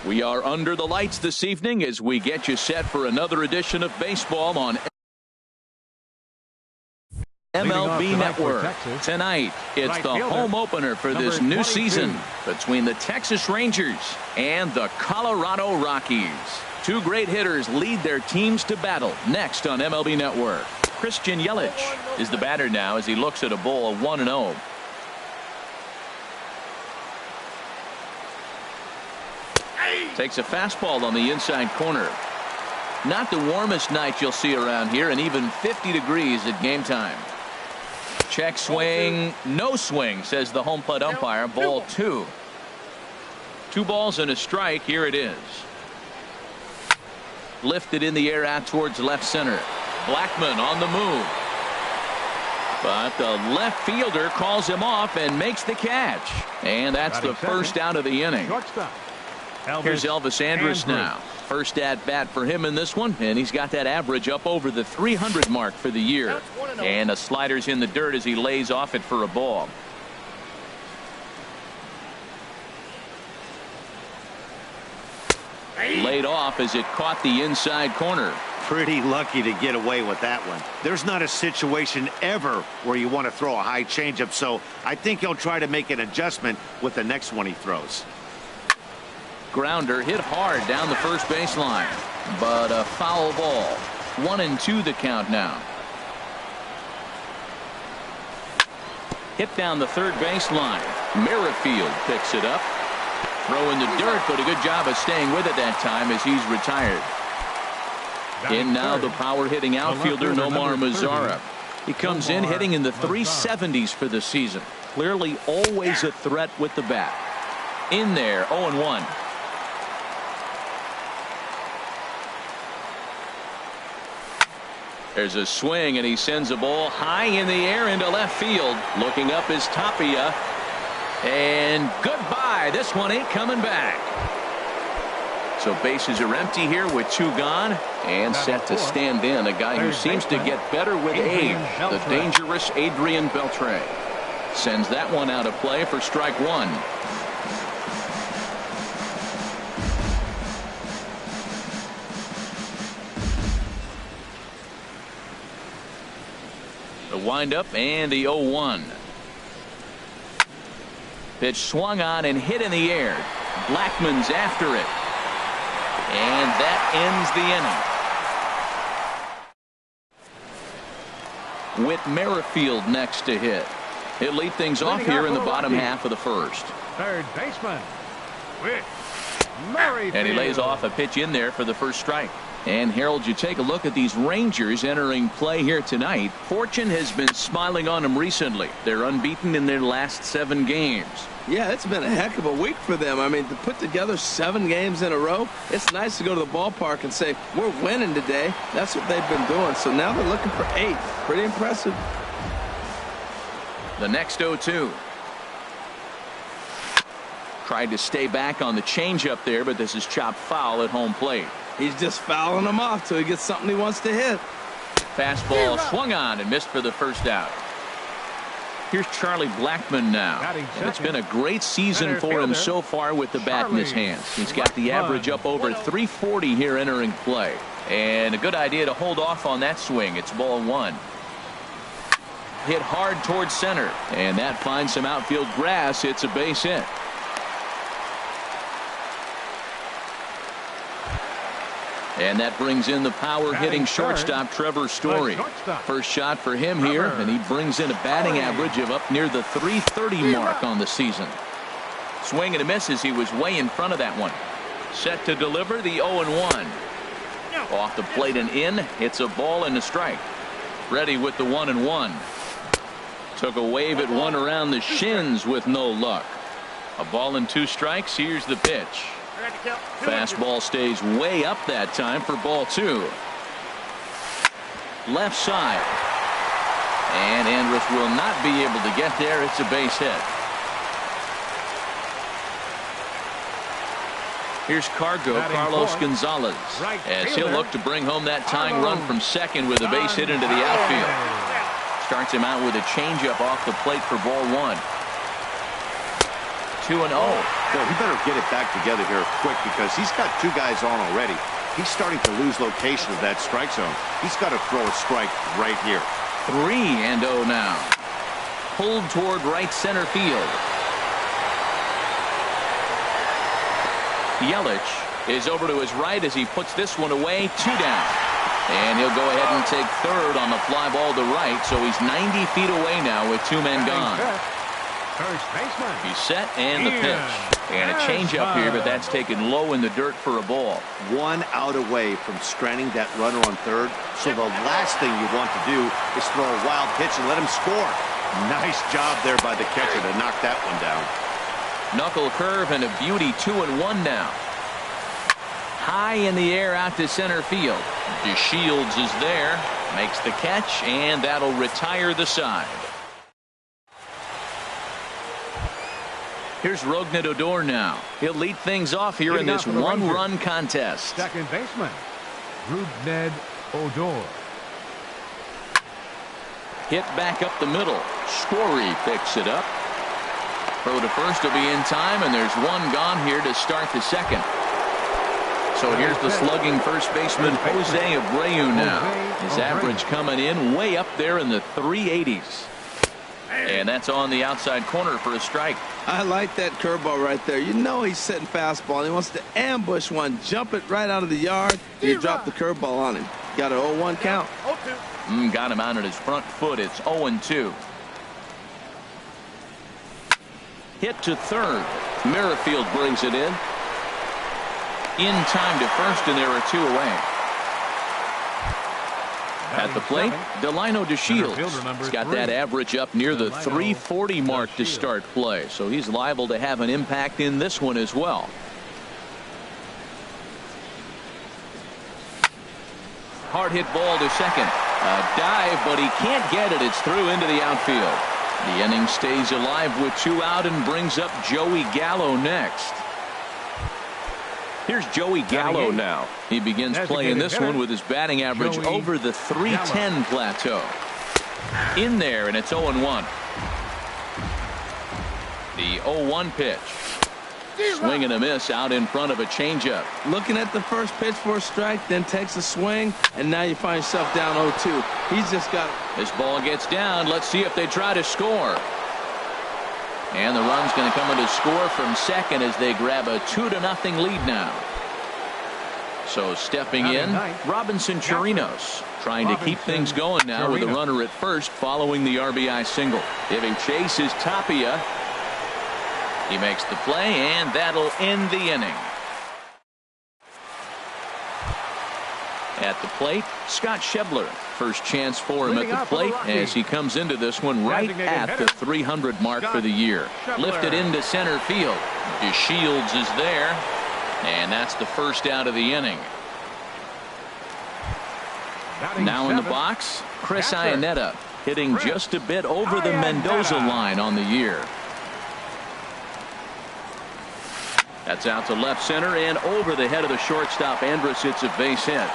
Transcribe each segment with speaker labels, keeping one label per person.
Speaker 1: We are under the lights this evening as we get you set for another edition of baseball on MLB Network. Tonight, it's the home opener for this new season between the Texas Rangers and the Colorado Rockies. Two great hitters lead their teams to battle next on MLB Network. Christian Yelich is the batter now as he looks at a ball of 1-0. Takes a fastball on the inside corner. Not the warmest night you'll see around here, and even 50 degrees at game time. Check swing, no swing, says the home plate umpire. Ball 2. 2 balls and a strike. Here it is. Lifted in the air out towards left center. Blackmon on the move. But the left fielder calls him off and makes the catch. And that's the first out of the inning. Here's Elvis Andrus now. First at bat for him in this one, and he's got that average up over the 300 mark for the year. And a slider's in the dirt as he lays off it for a ball. Laid off as it caught the inside corner.
Speaker 2: Pretty lucky to get away with that one. There's not a situation ever where you want to throw a high changeup, so I think he'll try to make an adjustment with the next one he throws.
Speaker 1: Grounder hit hard down the first baseline, but a foul ball. 1-2 the count now. Hit down the third baseline. Merrifield picks it up. Throw in the dirt, but a good job of staying with it that time as he's retired. In now the power hitting outfielder Nomar Mazara. He comes in hitting in the 370s for the season. Clearly always a threat with the bat. In there, 0-1. There's a swing, and he sends a ball high in the air into left field. Looking up is Tapia. And goodbye. This one ain't coming back. So bases are empty here with 2 gone. And set to stand in a guy who seems to get better with age. The dangerous Adrian Beltre. Sends that one out of play for strike 1. The windup and the 0-1. Pitch swung on and hit in the air. Blackmon's after it. And that ends the inning. With Merrifield next to hit. He'll lead things off here in the bottom half of the first.
Speaker 3: Third baseman, Merrifield.
Speaker 1: And he lays off a pitch in there for the first strike. And Harold, you take a look at these Rangers entering play here tonight. Fortune has been smiling on them recently. They're unbeaten in their last 7 games.
Speaker 4: Yeah, it's been a heck of a week for them. I mean, to put together 7 games in a row, it's nice to go to the ballpark and say, we're winning today. That's what they've been doing. So now they're looking for 8. Pretty impressive.
Speaker 1: The next 0-2. Tried to stay back on the changeup there, but this is chopped foul at home plate.
Speaker 4: He's just fouling them off till he gets something he wants to hit.
Speaker 1: Fastball swung on and missed for the first out. Here's Charlie Blackmon now. And it's been a great season for him so far with the bat in his hands. He's got the average up over 340 here entering play. And a good idea to hold off on that swing. It's ball 1. Hit hard towards center. And that finds some outfield grass. It's a base hit. And that brings in the power hitting shortstop Trevor Story. First shot for him here, and he brings in a batting average of up near the 330 mark on the season. Swing and a miss as he was way in front of that one. Set to deliver the 0-1. Off the plate and in. It's a ball and a strike. Ready with the 1-1. Took a wave at one around the shins with no luck. A ball and 2 strikes. Here's the pitch. Fastball stays way up that time for ball 2. Left side. And Andrus will not be able to get there. It's a base hit. Here's Carlos Gonzalez as he'll look to bring home that tying run from second with a base hit into the outfield. Starts him out with a changeup off the plate for ball 1. 2-0.
Speaker 2: Boy, he better get it back together here quick because he's got two guys on already. He's starting to lose location of that strike zone. He's got to throw a strike right here.
Speaker 1: 3-0 now. Pulled toward right center field. Yelich is over to his right as he puts this one away. 2 down. And he'll go ahead and take third on the fly ball to right. So he's 90 feet away now with 2 men gone.
Speaker 3: First baseman.
Speaker 1: He's set and the pitch. And a changeup here, but that's taken low in the dirt for a ball.
Speaker 2: 1 out away from stranding that runner on third. So the last thing you want to do is throw a wild pitch and let him score. Nice job there by the catcher to knock that one down.
Speaker 1: Knuckle curve and a beauty. 2-1 now. High in the air out to center field. DeShields is there. Makes the catch, and that'll retire the side. Here's Rougned Odor now. He'll lead things off here in this one-run contest.
Speaker 3: Second baseman, Rougned Odor.
Speaker 1: Hit back up the middle. Story picks it up. Throw to first will be in time, and there's one gone here to start the second. So here's the slugging first baseman, Jose Abreu now. His average coming in way up there in the 380s. And that's on the outside corner for a strike.
Speaker 4: I like that curveball right there. You know he's setting fastball. He wants to ambush one, jump it right out of the yard, and you drop the curveball on him. Got an 0-1 count.
Speaker 1: Got him out at his front foot. It's 0-2. Hit to third. Merrifield brings it in. In time to first, and there are 2 away. At the plate, Delino DeShields. He's got that average up near the 340 mark to start play, so he's liable to have an impact in this one as well. Hard hit ball to second. A dive, but he can't get it. It's through into the outfield. The inning stays alive with 2 out and brings up Joey Gallo next. Here's Joey Gallo now. He begins playing this one with his batting average over the 310 plateau. In there, and it's 0-1. The 0-1 pitch. Swing and a miss out in front of a changeup.
Speaker 4: Looking at the first pitch for a strike, then takes a swing, and now you find yourself down 0-2. He's just got...
Speaker 1: This ball gets down. Let's see if they try to score. And the run's going to come in to score from second as they grab a 2-0 lead now. So stepping in, Robinson Chirinos, trying to keep things going now with a runner at first following the RBI single. Giving chase is Tapia. He makes the play, and that'll end the inning. At the plate, Scott Schebler. First chance for him at the plate as he comes into this one right at the 300 mark for the year. Lifted into center field. DeShields is there, and that's the first out of the inning. Now in the box, Chris Iannetta, hitting just a bit over the Mendoza line on the year. That's out to left center and over the head of the shortstop. Andrus. It's a base hit.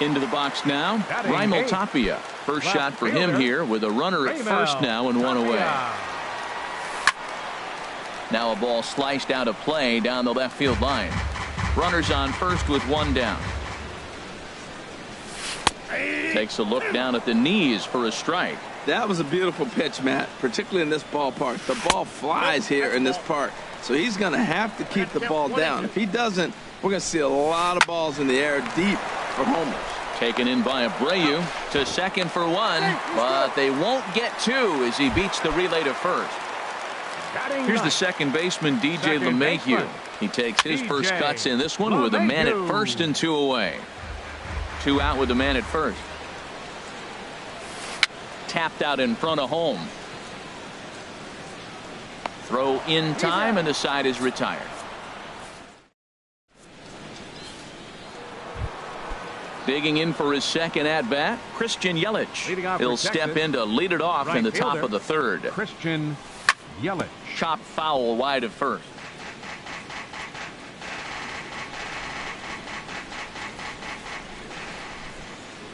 Speaker 1: Into the box now, Raimel Tapia. First shot for him here with a runner at first now and 1 away. Now a ball sliced out of play down the left field line. Runners on first with 1 down. Takes a look down at the knees for a strike.
Speaker 4: That was a beautiful pitch, Matt, particularly in this ballpark. The ball flies here in this park, so he's going to have to keep the ball down. If he doesn't, we're going to see a lot of balls in the air deep for homers.
Speaker 1: Taken in by Abreu to second for 1, but they won't get 2 as he beats the relay to first. Here's the second baseman, DJ LeMahieu. He takes his first cuts in this one with a man at first and 2 away. 2 out with the man at first. Tapped out in front of home. Throw in time, and the side is retired. Digging in for his second at-bat, Christian Yelich. He'll step in to lead it off in the top of the third.
Speaker 3: Christian Yelich.
Speaker 1: Chop foul wide of first.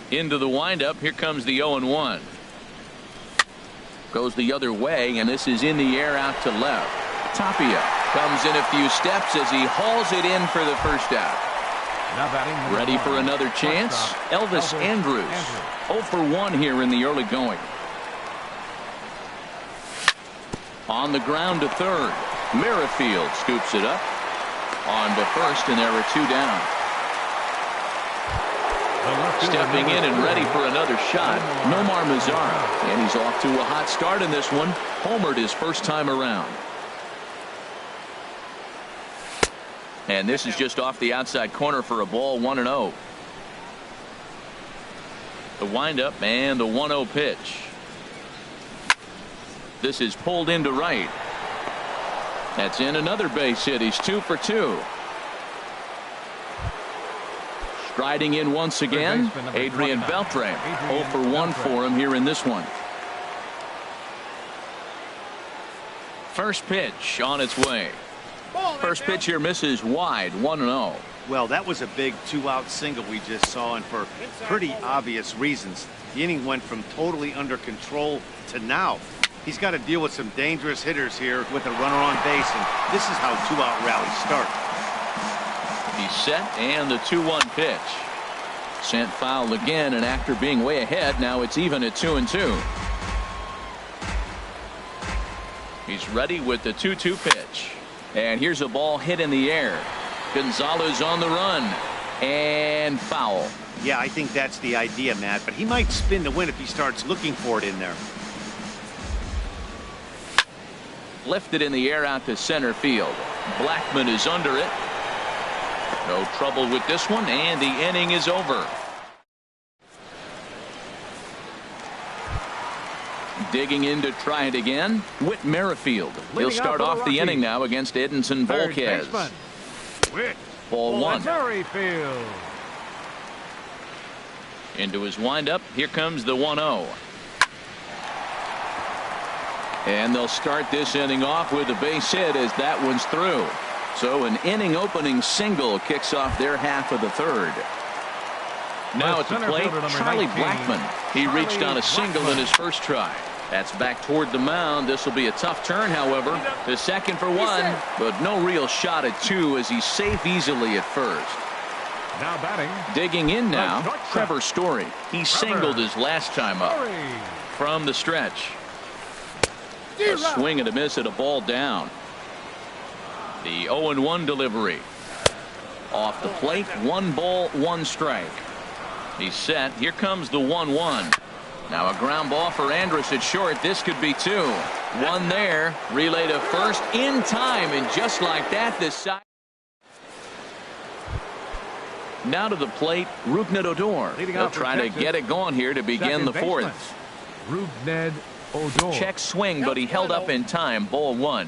Speaker 1: Into the windup. Here comes the 0-1. Goes the other way, and this is in the air out to left. Tapia comes in a few steps as he hauls it in for the first out.
Speaker 3: Now batting.
Speaker 1: Ready for another chance? Elvis Andrews. 0 for 1 here in the early going. On the ground to third. Merrifield scoops it up. On to first, and there are 2 down. Stepping in and ready for another shot, Nomar Mazara. And he's off to a hot start in this one. Homered his first time around. And this is just off the outside corner for a ball, 1-0. The windup and the 1-0 pitch. This is pulled into right. That's in another base hit. He's 2 for 2. Striding in once again, Adrian Beltre. 0 for 1 for him here in this one. First pitch on its way. First pitch here misses wide, 1-0.
Speaker 2: Well, that was a big 2-out single we just saw, and for pretty obvious reasons. The inning went from totally under control to now. He's got to deal with some dangerous hitters here with a runner on base, and this is how 2-out rallies start.
Speaker 1: He's set, and the 2-1 pitch. Sent foul again, and after being way ahead, now it's even at 2-2. He's ready with the 2-2 pitch. And here's a ball hit in the air. Gonzalez on the run. And foul.
Speaker 2: Yeah, I think that's the idea, Matt, but he might spin to win if he starts looking for it in there.
Speaker 1: Lifted in the air out to center field. Blackman is under it. No trouble with this one, and the inning is over. Digging in to try it again, Whit Merrifield. He'll start off the inning now against Edinson Volquez. Ball 1.
Speaker 3: Merrifield.
Speaker 1: Into his windup, here comes the 1-0. And they'll start this inning off with a base hit as that one's through. So an inning opening single kicks off their half of the third. Now at the plate, Charlie Blackman. He reached on a single in his first try. That's back toward the mound. This will be a tough turn, however. The second for 1, but no real shot at 2 as he's safe easily at first.
Speaker 3: Now batting.
Speaker 1: Digging in now, Trevor Story. He singled his last time up. From the stretch. A swing and a miss at a ball down. The 0-1 delivery. Off the plate, 1 ball, 1 strike. He's set. Here comes the 1-1. Now a ground ball for Andrus at short. This could be 2. 1 there. Relay to first in time, and just like that, this side. Now to the plate, Rougned Odor. He'll try to get it going here to begin the 4th.
Speaker 3: Rougned Odor.
Speaker 1: Check swing, but he held up in time. Ball 1.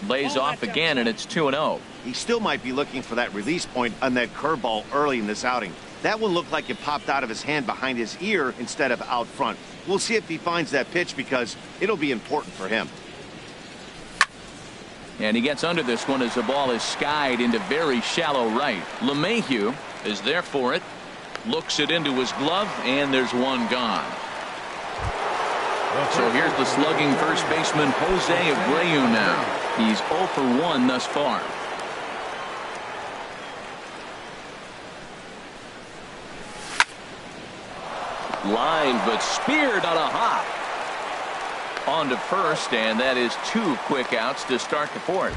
Speaker 1: Lays off again, and it's 2-0.
Speaker 2: He still might be looking for that release point on that curveball early in this outing. That one looked like it popped out of his hand behind his ear instead of out front. We'll see if he finds that pitch because it'll be important for him.
Speaker 1: And he gets under this one as the ball is skied into very shallow right. LeMahieu is there for it. Looks it into his glove, and there's 1 gone. So here's the slugging first baseman Jose Abreu now. He's 0 for 1 thus far. Line, but speared on a hop. On to first, and that is 2 quick outs to start the 4th.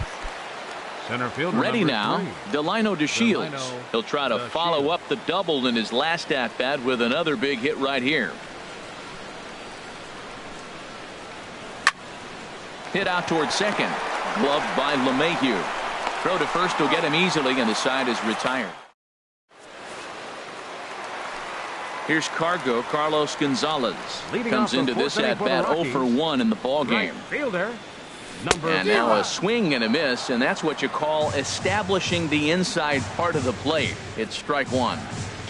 Speaker 3: Center field.
Speaker 1: Ready now,
Speaker 3: 3.
Speaker 1: Delino DeShields. He'll try to follow up the double in his last at-bat with another big hit right here. Hit out toward second. Gloved by LeMahieu. Throw to first will get him easily, and the side is retired. Here's Carlos Gonzalez. Comes into this at-bat 0 for 1 in the ball game.
Speaker 3: Fielder.
Speaker 1: And now a swing and a miss, and that's what you call establishing the inside part of the plate. It's strike 1.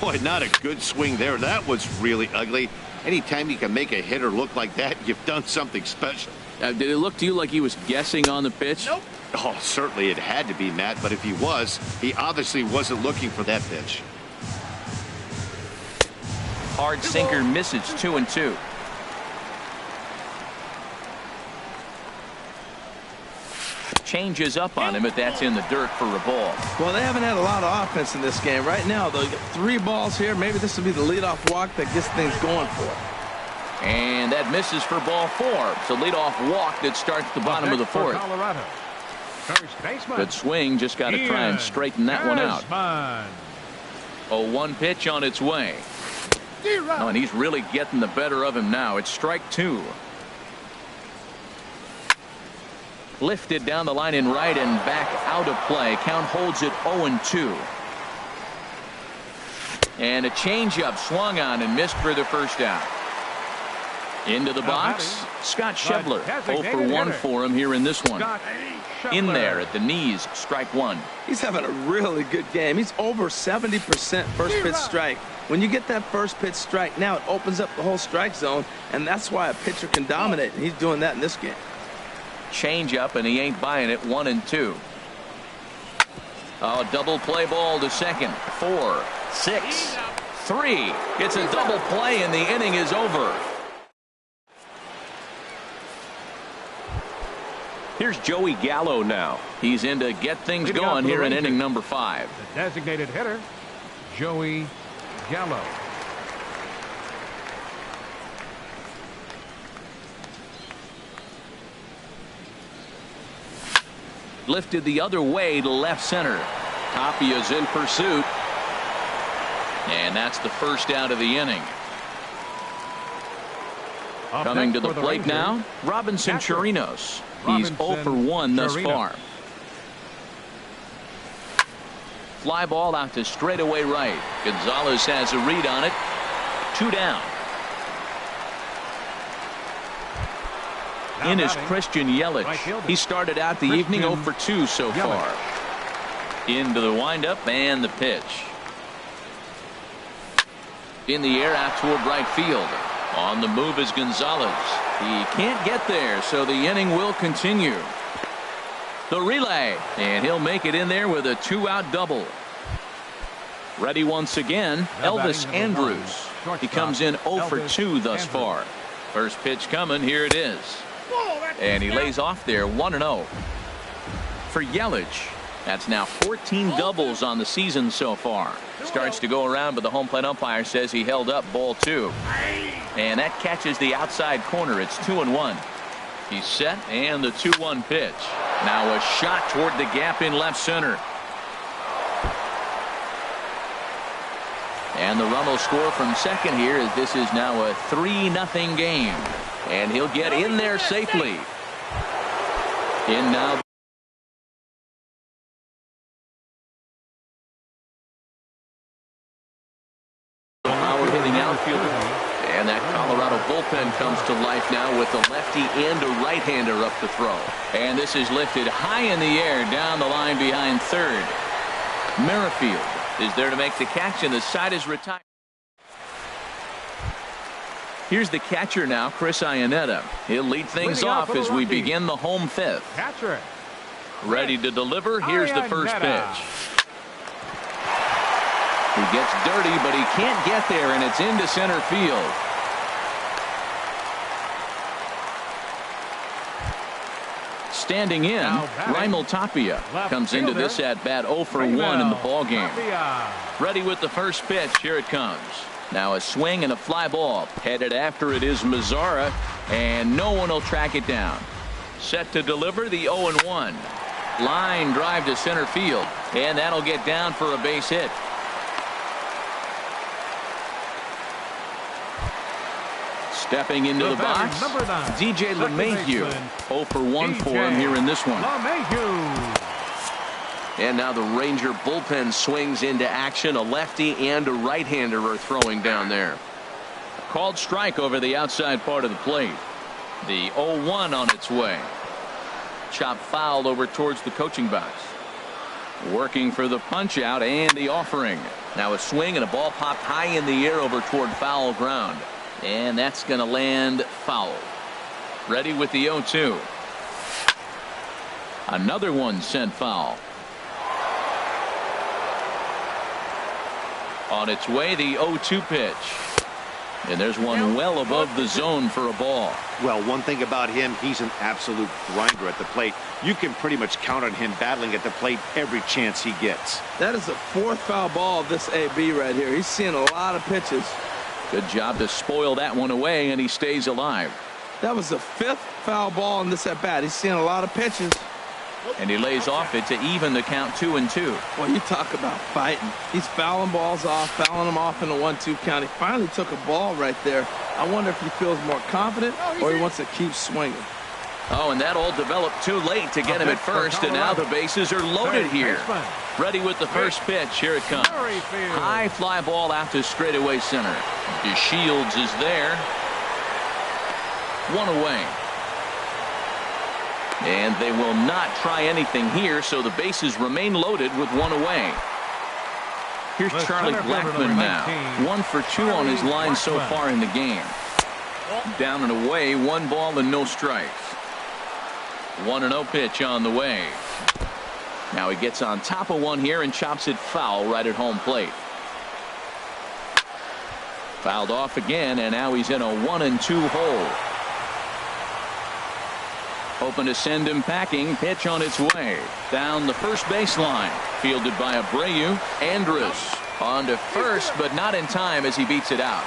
Speaker 2: Boy, not a good swing there. That was really ugly. Anytime you can make a hitter look like that, you've done something special.
Speaker 1: Did it look to you like he was guessing on the pitch?
Speaker 2: Nope. Oh, certainly it had to be, Matt, but if he was, he obviously wasn't looking for that pitch.
Speaker 1: hard sinker misses. 2-2. Changes up on him, but that's in the dirt for a ball.
Speaker 4: Well, they haven't had a lot of offense in this game. Right now, though, you got 3 balls here. Maybe this will be the leadoff walk that gets things going for it.
Speaker 1: And that misses for ball 4. It's a leadoff walk that starts the bottom of the 4th.
Speaker 3: Colorado. First baseman.
Speaker 1: Good swing. Just got to try and straighten that one out. 0-1 pitch on its way. Oh, and he's really getting the better of him now. It's strike 2. Lifted down the line in right and back out of play. Count holds it 0-2. And a changeup swung on and missed for the first out. Into the box, Scott Schebler. 0 for 1 for him here in this one. In there at the knees, strike 1.
Speaker 4: He's having a really good game. He's over 70% first pitch strike. When you get that first pitch strike, now it opens up the whole strike zone, and that's why a pitcher can dominate. And he's doing that in this game.
Speaker 1: Change up, and he ain't buying it. 1-2. Oh, double play ball to second. 4, 6, 3. It's a double play, and the inning is over. Here's Joey Gallo now. He's in to get things going here in inning number 5.
Speaker 3: The designated hitter, Joey Gallo.
Speaker 1: Lifted the other way to left center. Tapia's in pursuit. And that's the first out of the inning. Coming to the plate now, Robinson Chirinos. He's 0 for 1 thus far. Fly ball out to straightaway right. Gonzalez has a read on it. 2 down. In is Christian Yelich. He started out the evening 0 for 2 so far. Into the windup and the pitch. In the air out toward right field. On the move is Gonzalez. He can't get there, so the inning will continue. The relay, and he'll make it in there with a 2-out double. Ready once again, Elvis Andrus. He comes in 0 for 2 thus far. First pitch coming, here it is. And he lays off there 1-0. For Yelich, that's now 14 doubles on the season so far. Starts to go around, but the home plate umpire says he held up ball 2. And that catches the outside corner. It's 2-1. He's set, and the 2-1 pitch. Now a shot toward the gap in left center. And the run will score from second here, as this is now a 3-0 game. And he'll get in there safely. In now. Howard hitting outfielder. And that Colorado bullpen comes to life now with a lefty and a right-hander up to throw. And this is lifted high in the air down the line behind third. Merrifield is there to make the catch, and the side is retired. Here's the catcher now, Chris Iannetta. He'll lead things off as we begin the home 5th.
Speaker 3: Catcher.
Speaker 1: Ready to deliver. Here's the first pitch. He gets dirty, but he can't get there, and it's into center field. Standing in, Raimel Tapia comes into this at bat 0 for 1 in the ballgame. Ready with the first pitch. Here it comes. Now a swing and a fly ball. Headed after it is Mazzara, and no one will track it down. Set to deliver the 0-1. Line drive to center field, and that'll get down for a base hit. Stepping into the box, DJ LeMahieu. 0 for 1 for him here in this one. And now the Ranger bullpen swings into action. A lefty and a right-hander are throwing down there. Called strike over the outside part of the plate. The 0-1 on its way. Chop foul over towards the coaching box. Working for the punch out and the offering. Now a swing and a ball popped high in the air over toward foul ground. And that's going to land foul. Ready with the 0-2. Another one sent foul. On its way, the 0-2 pitch. And there's one well above the zone for a ball.
Speaker 2: Well, one thing about him, he's an absolute grinder at the plate. You can pretty much count on him battling at the plate every chance he gets.
Speaker 4: That is the 4th foul ball of this AB right here. He's seeing a lot of pitches.
Speaker 1: Good job to spoil that one away, and he stays alive.
Speaker 4: That was the 5th foul ball in this at bat. He's seeing a lot of pitches.
Speaker 1: And he lays off it to even the count 2-2.
Speaker 4: Well, you talk about fighting. He's fouling balls off, fouling them off in a 1-2 count. He finally took a ball right there. I wonder if he feels more confident or he wants to keep swinging.
Speaker 1: Oh, and that all developed too late to get him at first, and now the bases are loaded here. Ready with the first pitch. Here it comes. High fly ball out to straightaway center. DeShields is there. One away. And they will not try anything here, so the bases remain loaded with one away. Here's Charlie Blackmon now. 1 for 2 on his line so far in the game. Down and away, 1 ball and no strikes. 1-0 pitch on the way. Now he gets on top of one here and chops it foul right at home plate. Fouled off again, and now he's in a 1-2 hole. Hoping to send him packing. Pitch on its way. Down the first baseline. Fielded by Abreu. Andrus on to first, but not in time as he beats it out.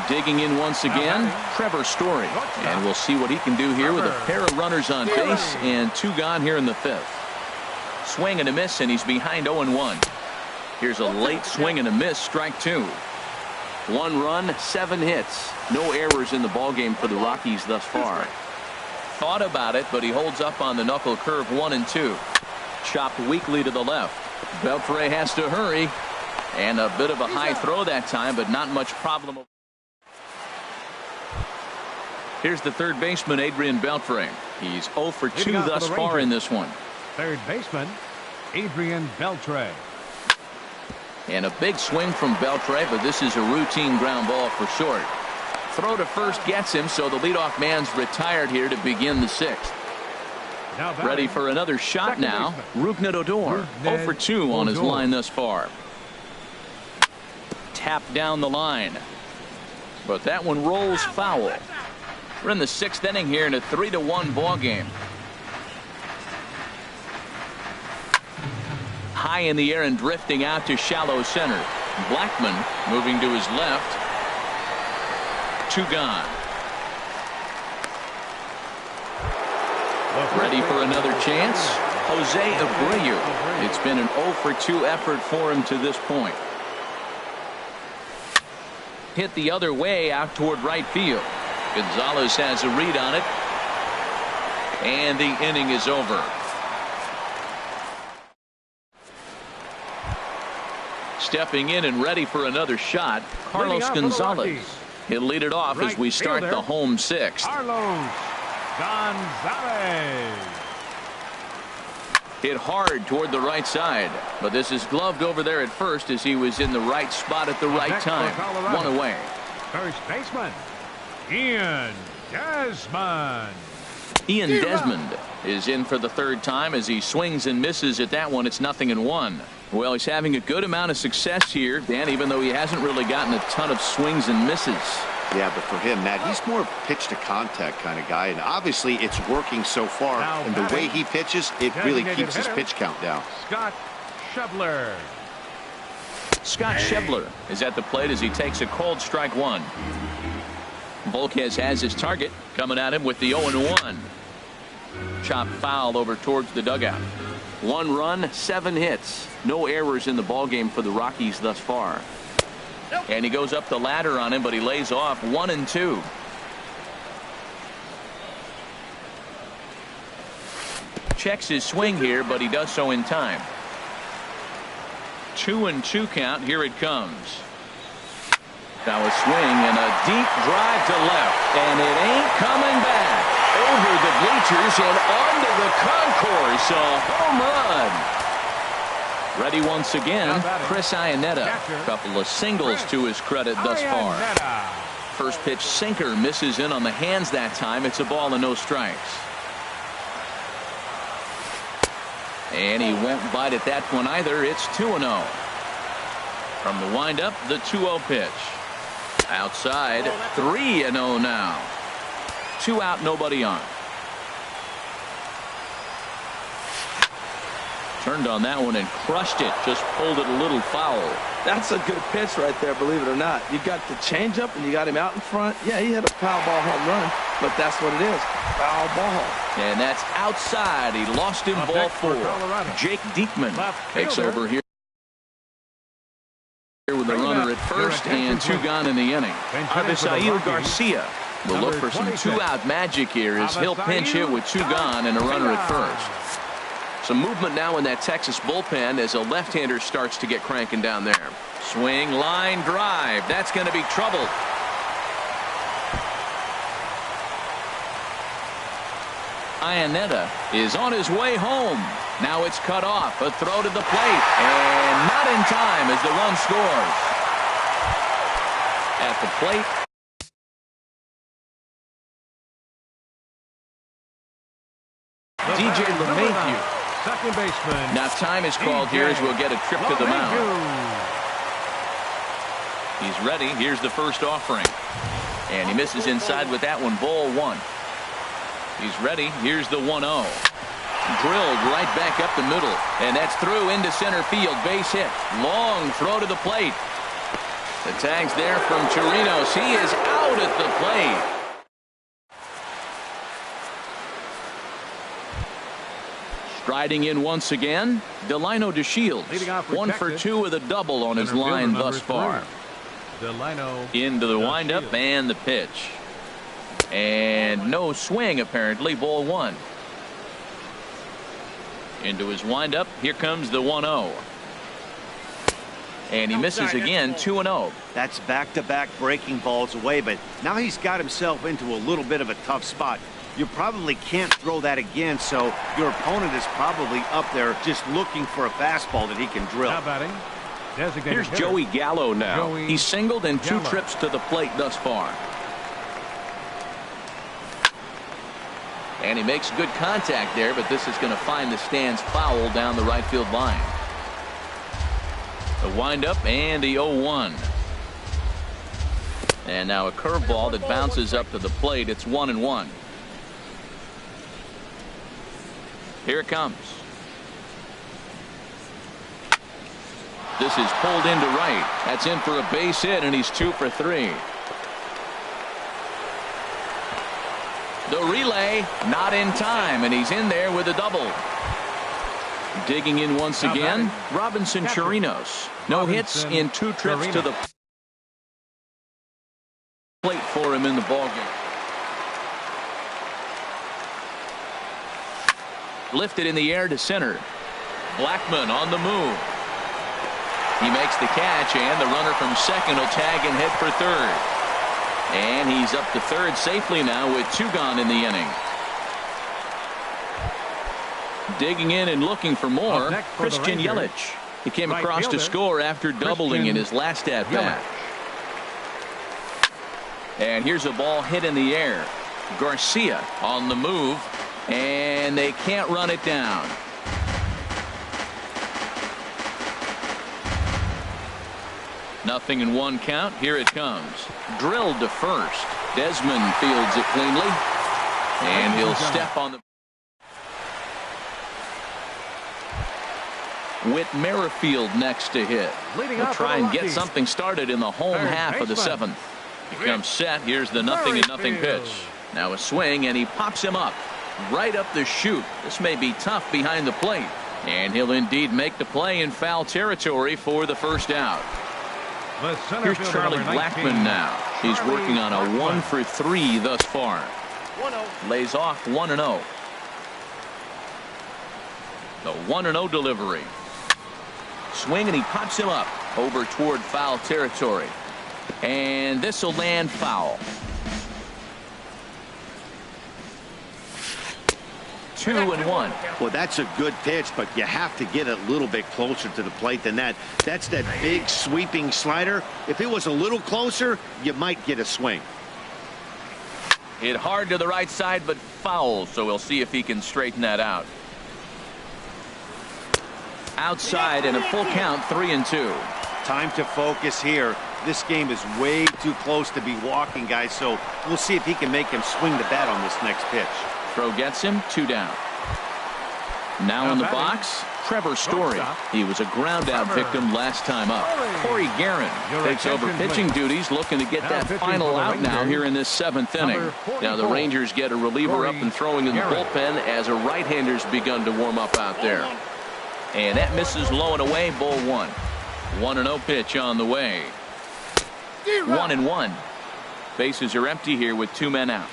Speaker 1: Digging in once again, Trevor Story. And we'll see what he can do here with a pair of runners on base and 2 gone here in the 5th. Swing and a miss, and he's behind 0-1. Here's a late swing and a miss, strike 2. 1 run, 7 hits. No errors in the ballgame for the Rockies thus far. Thought about it, but he holds up on the knuckle curve 1-2. Chopped weakly to the left. Beltre has to hurry. And a bit of a high throw that time, but not much problem. Here's the third baseman, Adrian Beltre. He's 0 for 2 thus far in this one.
Speaker 3: Third baseman, Adrian Beltre.
Speaker 1: And a big swing from Beltre, but this is a routine ground ball for short. Throw to first gets him, so the leadoff man's retired here to begin the 6th. Ready for another shot now. Rougned Odor, 0 for 2 on his line thus far. Tapped down the line. But that one rolls foul. We're in the 6th inning here in a 3-1 ball game. High in the air and drifting out to shallow center. Blackmon moving to his left. 2 gone. Ready for another chance. Jose Abreu. It's been an 0 for 2 effort for him to this point. Hit the other way out toward right field. Gonzalez has a read on it. And the inning is over. Stepping in and ready for another shot, Carlos Gonzalez. He'll lead it off as we start the home 6th.
Speaker 3: Carlos Gonzalez.
Speaker 1: Hit hard toward the right side, but this is gloved over there at first as he was in the right spot at the right time. 1 away.
Speaker 3: First baseman, Ian Desmond.
Speaker 1: Ian Desmond is in for the 3rd time as he swings and misses at that one. It's 0-1. Well, he's having a good amount of success here, Dan, even though he hasn't really gotten a ton of swings and misses.
Speaker 2: Yeah, but for him, Matt, he's more pitch to contact kind of guy, and obviously it's working so far. And the way he pitches, it really keeps his pitch count down.
Speaker 3: Scott Schebler.
Speaker 1: Scott Schebler is at the plate as he takes a cold strike 1. Volquez has his target, coming at him with the 0-1. Chopped foul over towards the dugout. 1 run, 7 hits. No errors in the ballgame for the Rockies thus far. And he goes up the ladder on him, but he lays off 1-2. Checks his swing here, but he does so in time. 2-2 count. Here it comes. Now a swing and a deep drive to left, and it ain't coming back. Over the bleachers and onto the concourse. A home run. Ready once again, Chris Iannetta. A couple of singles to his credit thus far. First pitch sinker misses in on the hands that time. It's a ball and no strikes. And he won't bite at that one either. It's 2-0. From the windup, the 2-0 pitch. Outside, 3-0 now. 2 out, nobody on. Turned on that one and crushed it. Just pulled it a little foul.
Speaker 4: That's a good pitch right there, believe it or not. You got the changeup and you got him out in front. Yeah, he hit a foul ball home run, but that's what it is. Foul ball.
Speaker 1: And that's outside. He lost him ball 4. Jake Diekman takes over here with a runner at first and 2 gone in the inning. Avisail Garcia will look for some 2-out magic here as he'll pinch hit with 2 gone and a runner at first. Some movement now in that Texas bullpen as a left-hander starts to get cranking down there. Swing, line, drive. That's going to be trouble. Iannetta is on his way home. Now it's cut off. A throw to the plate. And not in time as the run scores. At the plate. DJ LeMahieu.
Speaker 3: Second baseman.
Speaker 1: Now time is called here as we'll get a trip to the mound. He's ready. Here's the first offering. And he misses inside with that one. Ball 1. He's ready. Here's the 1-0. Drilled right back up the middle. And that's through into center field. Base hit. Long throw to the plate. The tag's there from Chirinos. He is out at the plate. Striding in once again, Delino DeShields. 1 for 2 with a double on his line thus far. Into the windup and the pitch. And no swing apparently. Ball 1. Into his windup. Here comes the 1-0. And he misses again. 2-0.
Speaker 2: That's back-to-back breaking balls away, but now he's got himself into a little bit of a tough spot. You probably can't throw that again, so your opponent is probably up there just looking for a fastball that he can drill.
Speaker 1: Here's Joey Gallo now. He's singled and 2 trips to the plate thus far. And he makes good contact there, but this is going to find the stands foul down the right field line. The windup and the 0-1. And now a curveball that bounces up to the plate. It's 1-1. Here it comes. This is pulled into right. That's in for a base hit, and he's 2 for 3. The relay not in time, and he's in there with a double. Digging in once again, Robinson Chirinos. No hits in 2 trips to the plate for him in the ballgame. Lifted in the air to center. Blackman on the move. He makes the catch, and the runner from second will tag and head for third. And he's up to third safely now with 2 gone in the inning. Digging in and looking for more, Christian Yelich. He came across to score after doubling in his last at-bat. And here's a ball hit in the air. Garcia on the move. And they can't run it down. Nothing in 1 count. Here it comes. Drilled to first. Desmond fields it cleanly. And he'll step on the... Whit Merrifield next to hit. We'll try and get something started in the home half of the 7th. He comes set. Here's the 0-0 pitch. Now a swing, and he pops him up. Right up the chute. This may be tough behind the plate. And he'll indeed make the play in foul territory for the first out. Here's Charlie Blackman now. He's working on a 1 for 3 thus far. Lays off 1-0. The 1-0 delivery. Swing, and he pops him up over toward foul territory. And this will land foul. 2-1.
Speaker 2: Well, that's a good pitch, but you have to get a little bit closer to the plate than that. That's that big sweeping slider. If it was a little closer, you might get a swing.
Speaker 1: Hit hard to the right side, but foul, so we'll see if he can straighten that out. Outside and a full count, 3-2.
Speaker 2: Time to focus here. This game is way too close to be walking, guys, so we'll see if he can make him swing the bat on this next pitch.
Speaker 1: Throw gets him, 2 down. Now in the box, Trevor Story. He was a ground-out victim last time up. Corey Guerin takes over pitching duties, looking to get that final out now here in this 7th inning. Now the Rangers get a reliever up and throwing in the bullpen as a right-hander's begun to warm up out there. And that misses low and away, ball 1. 1-0 pitch on the way. 1-1. Bases are empty here with 2 men out.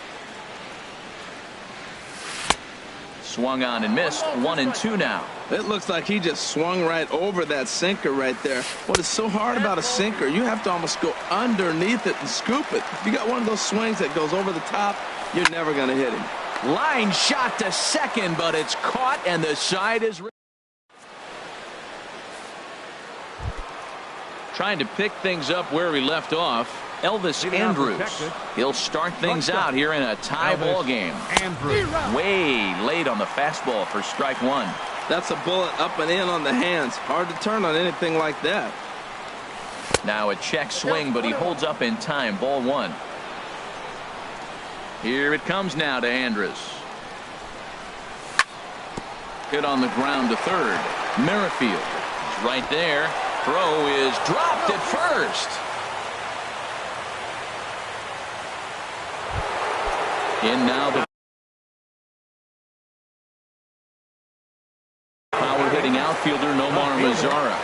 Speaker 1: Swung on and missed. 1-2 now.
Speaker 4: It looks like he just swung right over that sinker right there. What is so hard about a sinker, you have to almost go underneath it and scoop it. If you got one of those swings that goes over the top, you're never going to hit him.
Speaker 1: Line shot to second, but it's caught and the side is trying to pick things up where he left off. Elvis Andrus. He'll start things out here in a tie ball game. Way late on the fastball for strike 1.
Speaker 4: That's a bullet up and in on the hands. Hard to turn on anything like that.
Speaker 1: Now a check swing, but he holds up in time. Ball 1. Here it comes now to Andrus. Hit on the ground to third. Merrifield is right there. Throw is dropped at first. In now the power hitting outfielder Nomar Mazara.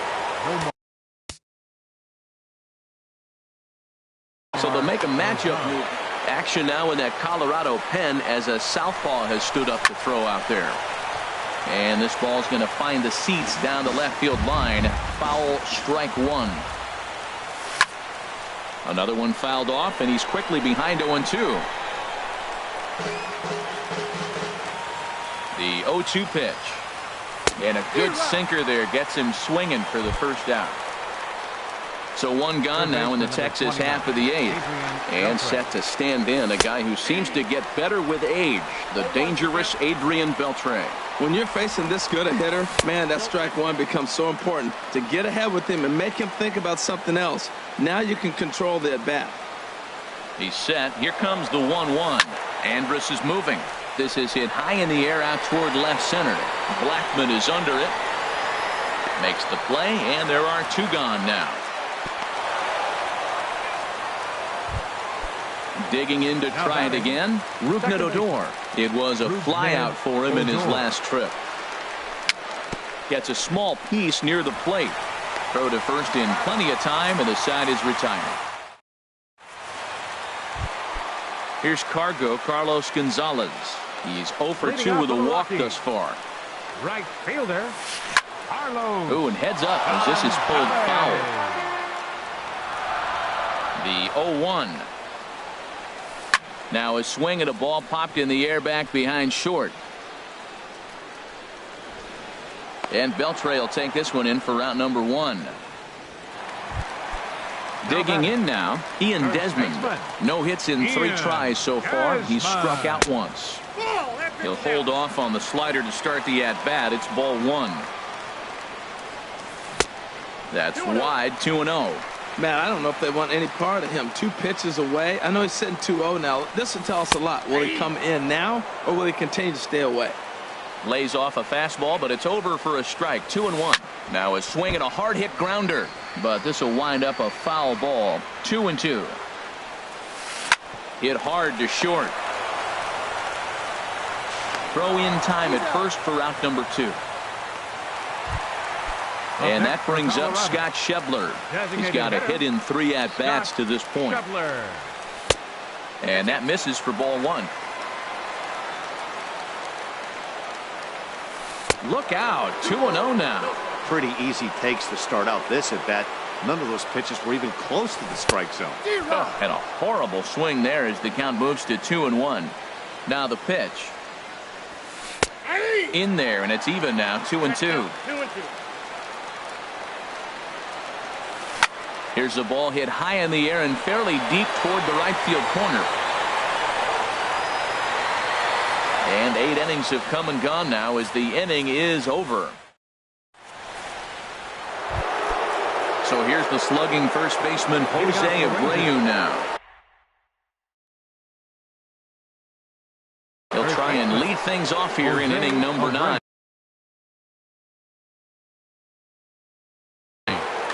Speaker 1: So they'll make a matchup move. Action now in that Colorado pen as a southpaw has stood up to throw out there. And this ball's going to find the seats down the left field line. Foul, strike 1. Another one fouled off, and he's quickly behind 0-2. The 0-2 pitch. And a good sinker there gets him swinging for the first out. So 1 gone now in the Texas half of the 8th. And set to stand in a guy who seems to get better with age, the dangerous Adrian Beltre.
Speaker 4: When you're facing this good a hitter, man, that strike 1 becomes so important to get ahead with him and make him think about something else. Now you can control the at-bat.
Speaker 1: He's set. Here comes the 1-1. Andrus is moving. This is hit high in the air out toward left center. Blackman is under it. Makes the play, and there are 2 gone now. Digging in to try it again. Rougned Odor. It was a flyout for him in his last trip. Gets a small piece near the plate. Throw to first in plenty of time, and the side is retired. Here's Carlos Gonzalez. He's 0 for 2 with a walk thus far.
Speaker 3: Right fielder, Carlos.
Speaker 1: Ooh, and heads up as this is pulled foul. The 0-1. Now a swing at a ball popped in the air back behind short. And Beltre will take this one in for route number 1. Digging in now, Ian Desmond. No hits in 3 tries so far. He's struck out once. He'll hold off on the slider to start the at-bat. It's ball 1. That's wide, 2-0.
Speaker 4: Man, I don't know if they want any part of him. 2 pitches away. I know he's sitting 2-0 now. This will tell us a lot. Will he come in now, or will he continue to stay away?
Speaker 1: Lays off a fastball, but it's over for a strike. 2-1. Now a swing and a hard hit grounder, but this will wind up a foul ball. 2-2. Hit hard to short. Throw in time at first for out number 2. And that brings up Scott Schebler. He's got a hit in 3 at-bats to this point. And that misses for ball 1. Look out, 2-0 now.
Speaker 2: Pretty easy takes to start out this at bat. None of those pitches were even close to the strike zone.
Speaker 1: And a horrible swing there as the count moves to 2-1. Now the pitch. In there, and it's even now, 2-2. Here's the ball hit high in the air and fairly deep toward the right field corner. And 8 innings have come and gone now as the inning is over. So here's the slugging first baseman Jose Abreu now. He'll try and lead things off here in inning number 9.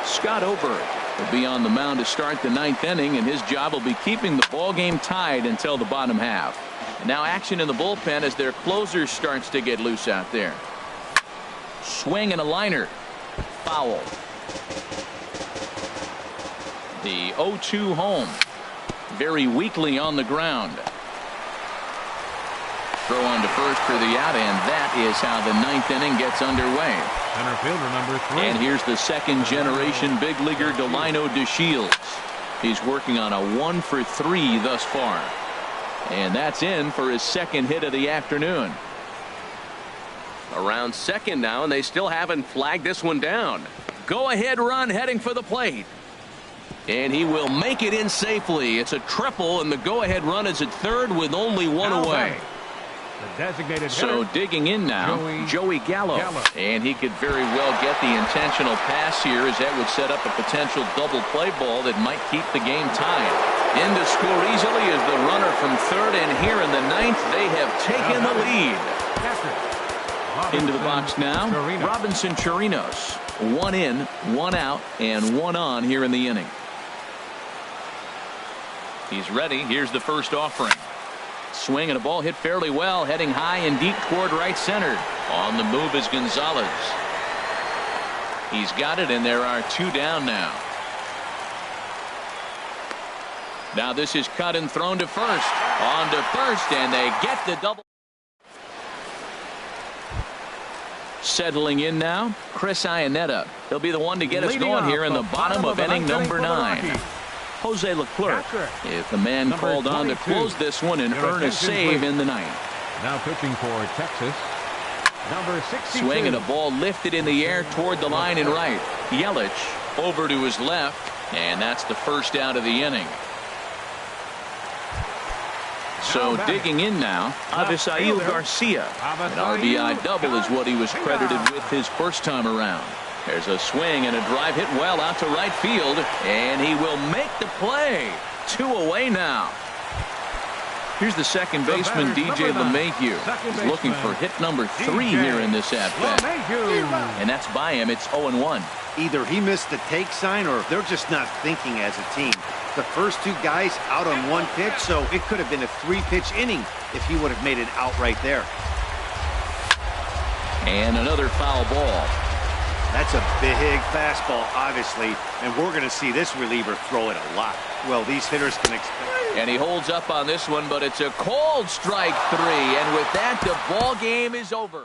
Speaker 1: Scott Oberg will be on the mound to start the 9th inning, and his job will be keeping the ball game tied until the bottom half. And now action in the bullpen as their closer starts to get loose out there. Swing and a liner. Foul. The 0-2 home. Very weakly on the ground. Throw on to first for the out, and that is how the 9th inning gets underway.
Speaker 3: Center fielder number 3.
Speaker 1: And here's the second generation big leaguer Delino DeShields. He's working on a 1-for-3 thus far. And that's in for his second hit of the afternoon. Around second now, and they still haven't flagged this one down. Go ahead run heading for the plate. And he will make it in safely. It's a triple, and the go ahead run is at third with only one away.
Speaker 3: Designated
Speaker 1: so digging in now, Joey Gallo. And he could very well get the intentional pass here, as that would set up a potential double play ball that might keep the game tied. In to score easily is the runner from third, and here in the 9th they have taken the lead. Into the box now, Robinson Chirinos. 1 in, 1 out, and 1 on here in the inning. He's ready. Here's the first offering. Swing and a ball hit fairly well, heading high and deep toward right center. On the move is Gonzalez. He's got it, and there are 2 down now. Now this is cut and thrown to first. On to first, and they get the double. Settling in now, Chris Iannetta. He'll be the one to get us going here in the bottom of inning number 9. Jose Leclerc is the man called on to close this one and earn a save in the 9th.
Speaker 3: Now pitching for Texas, number 62.
Speaker 1: Swing and a ball lifted in the air toward the line and right. Yelich over to his left, and that's the first out of the inning. So digging in now, Avisail Garcia. An RBI double is what he was credited with his first time around. There's a swing and a drive hit well out to right field, and he will make the play. 2 away now. Here's the second baseman, DJ LeMahieu. He's looking for hit number 3 here in this at-bat. And that's by him. It's 0-1.
Speaker 2: Either he missed the take sign or they're just not thinking as a team. The first 2 guys out on 1 pitch, so it could have been a 3-pitch inning if he would have made it out right there.
Speaker 1: And another foul ball.
Speaker 2: That's a big fastball, obviously, and we're going to see this reliever throw it a lot. Well, these hitters can expect.
Speaker 1: And he holds up on this one, but it's a cold strike 3, and with that, the ball game is over.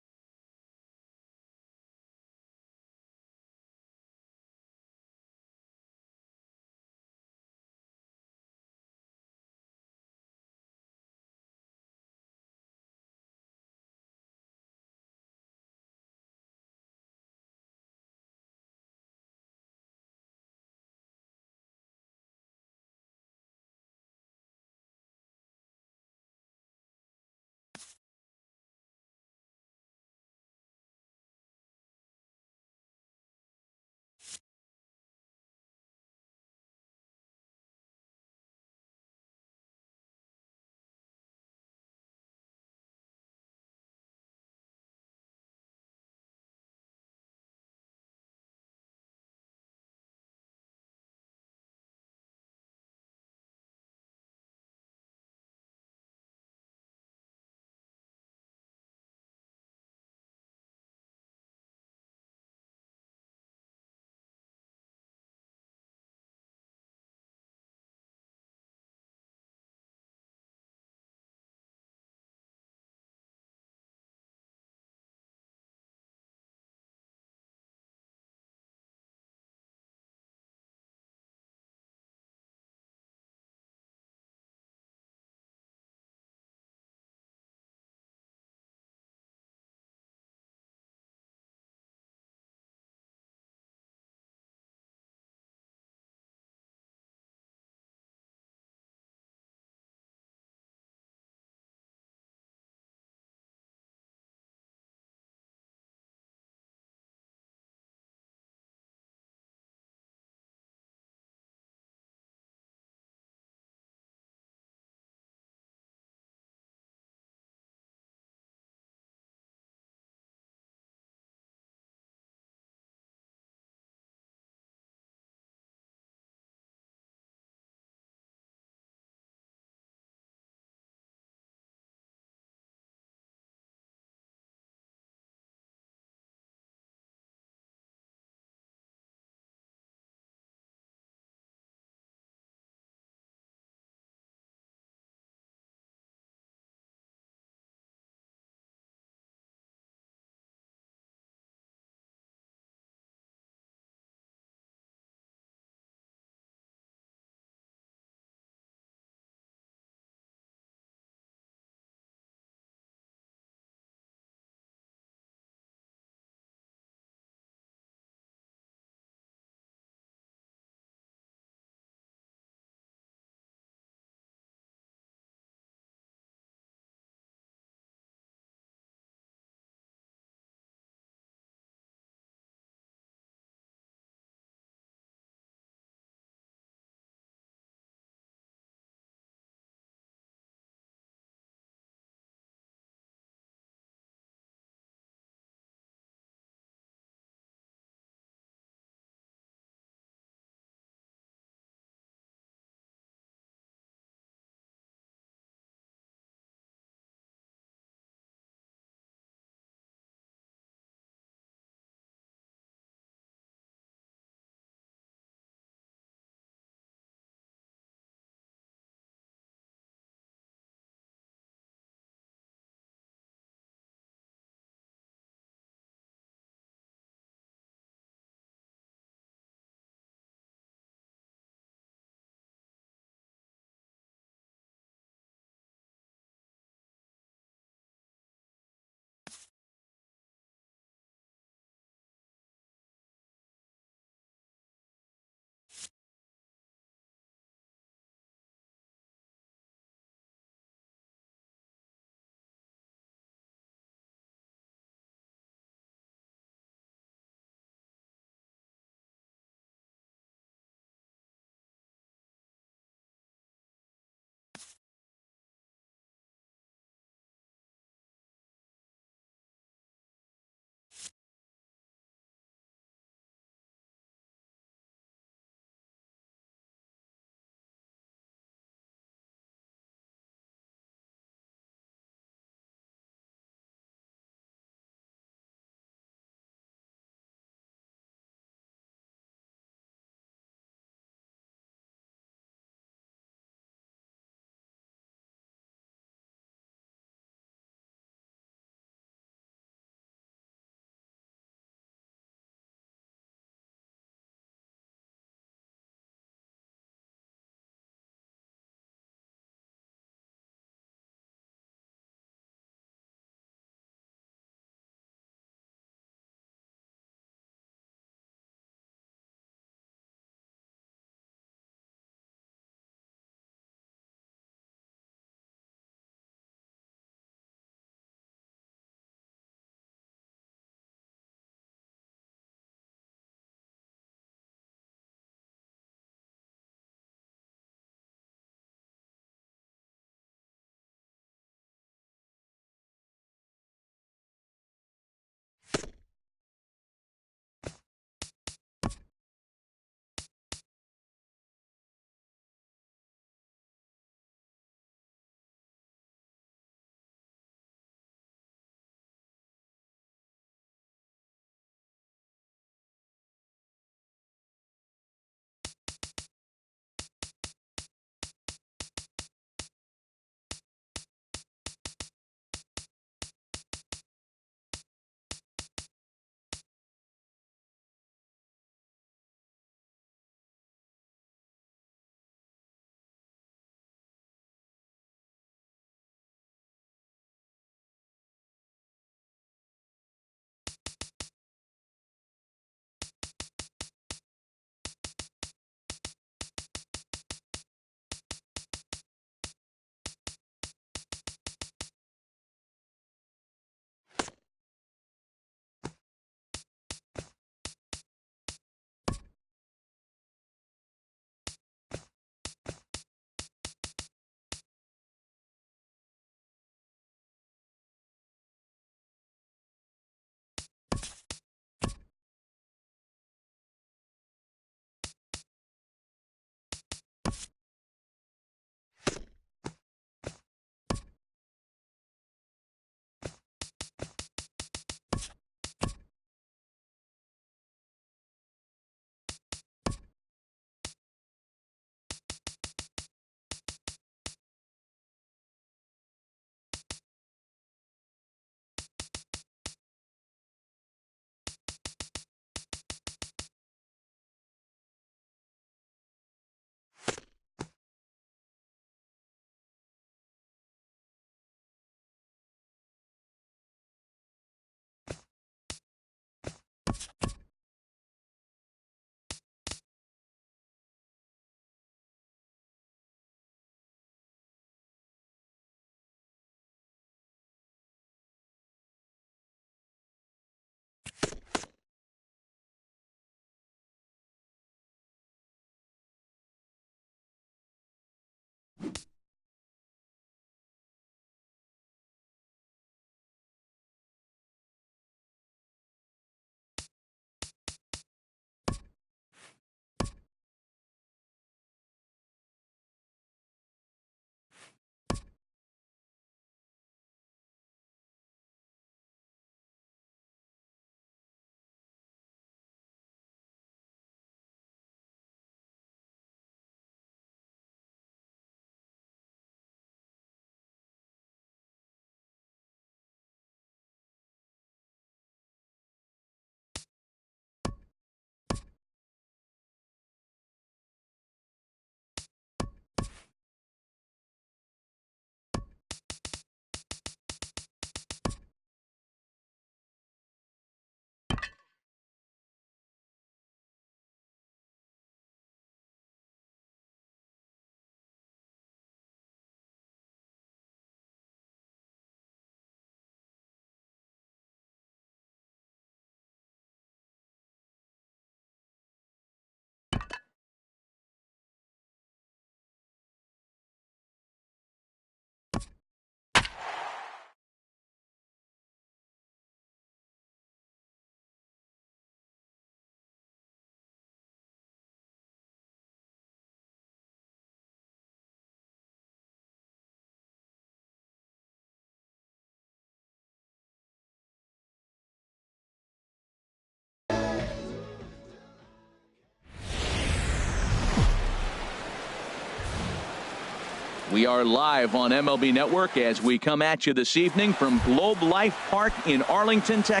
Speaker 1: We are live on MLB Network as we come at you this evening from Globe Life Park in Arlington, Texas.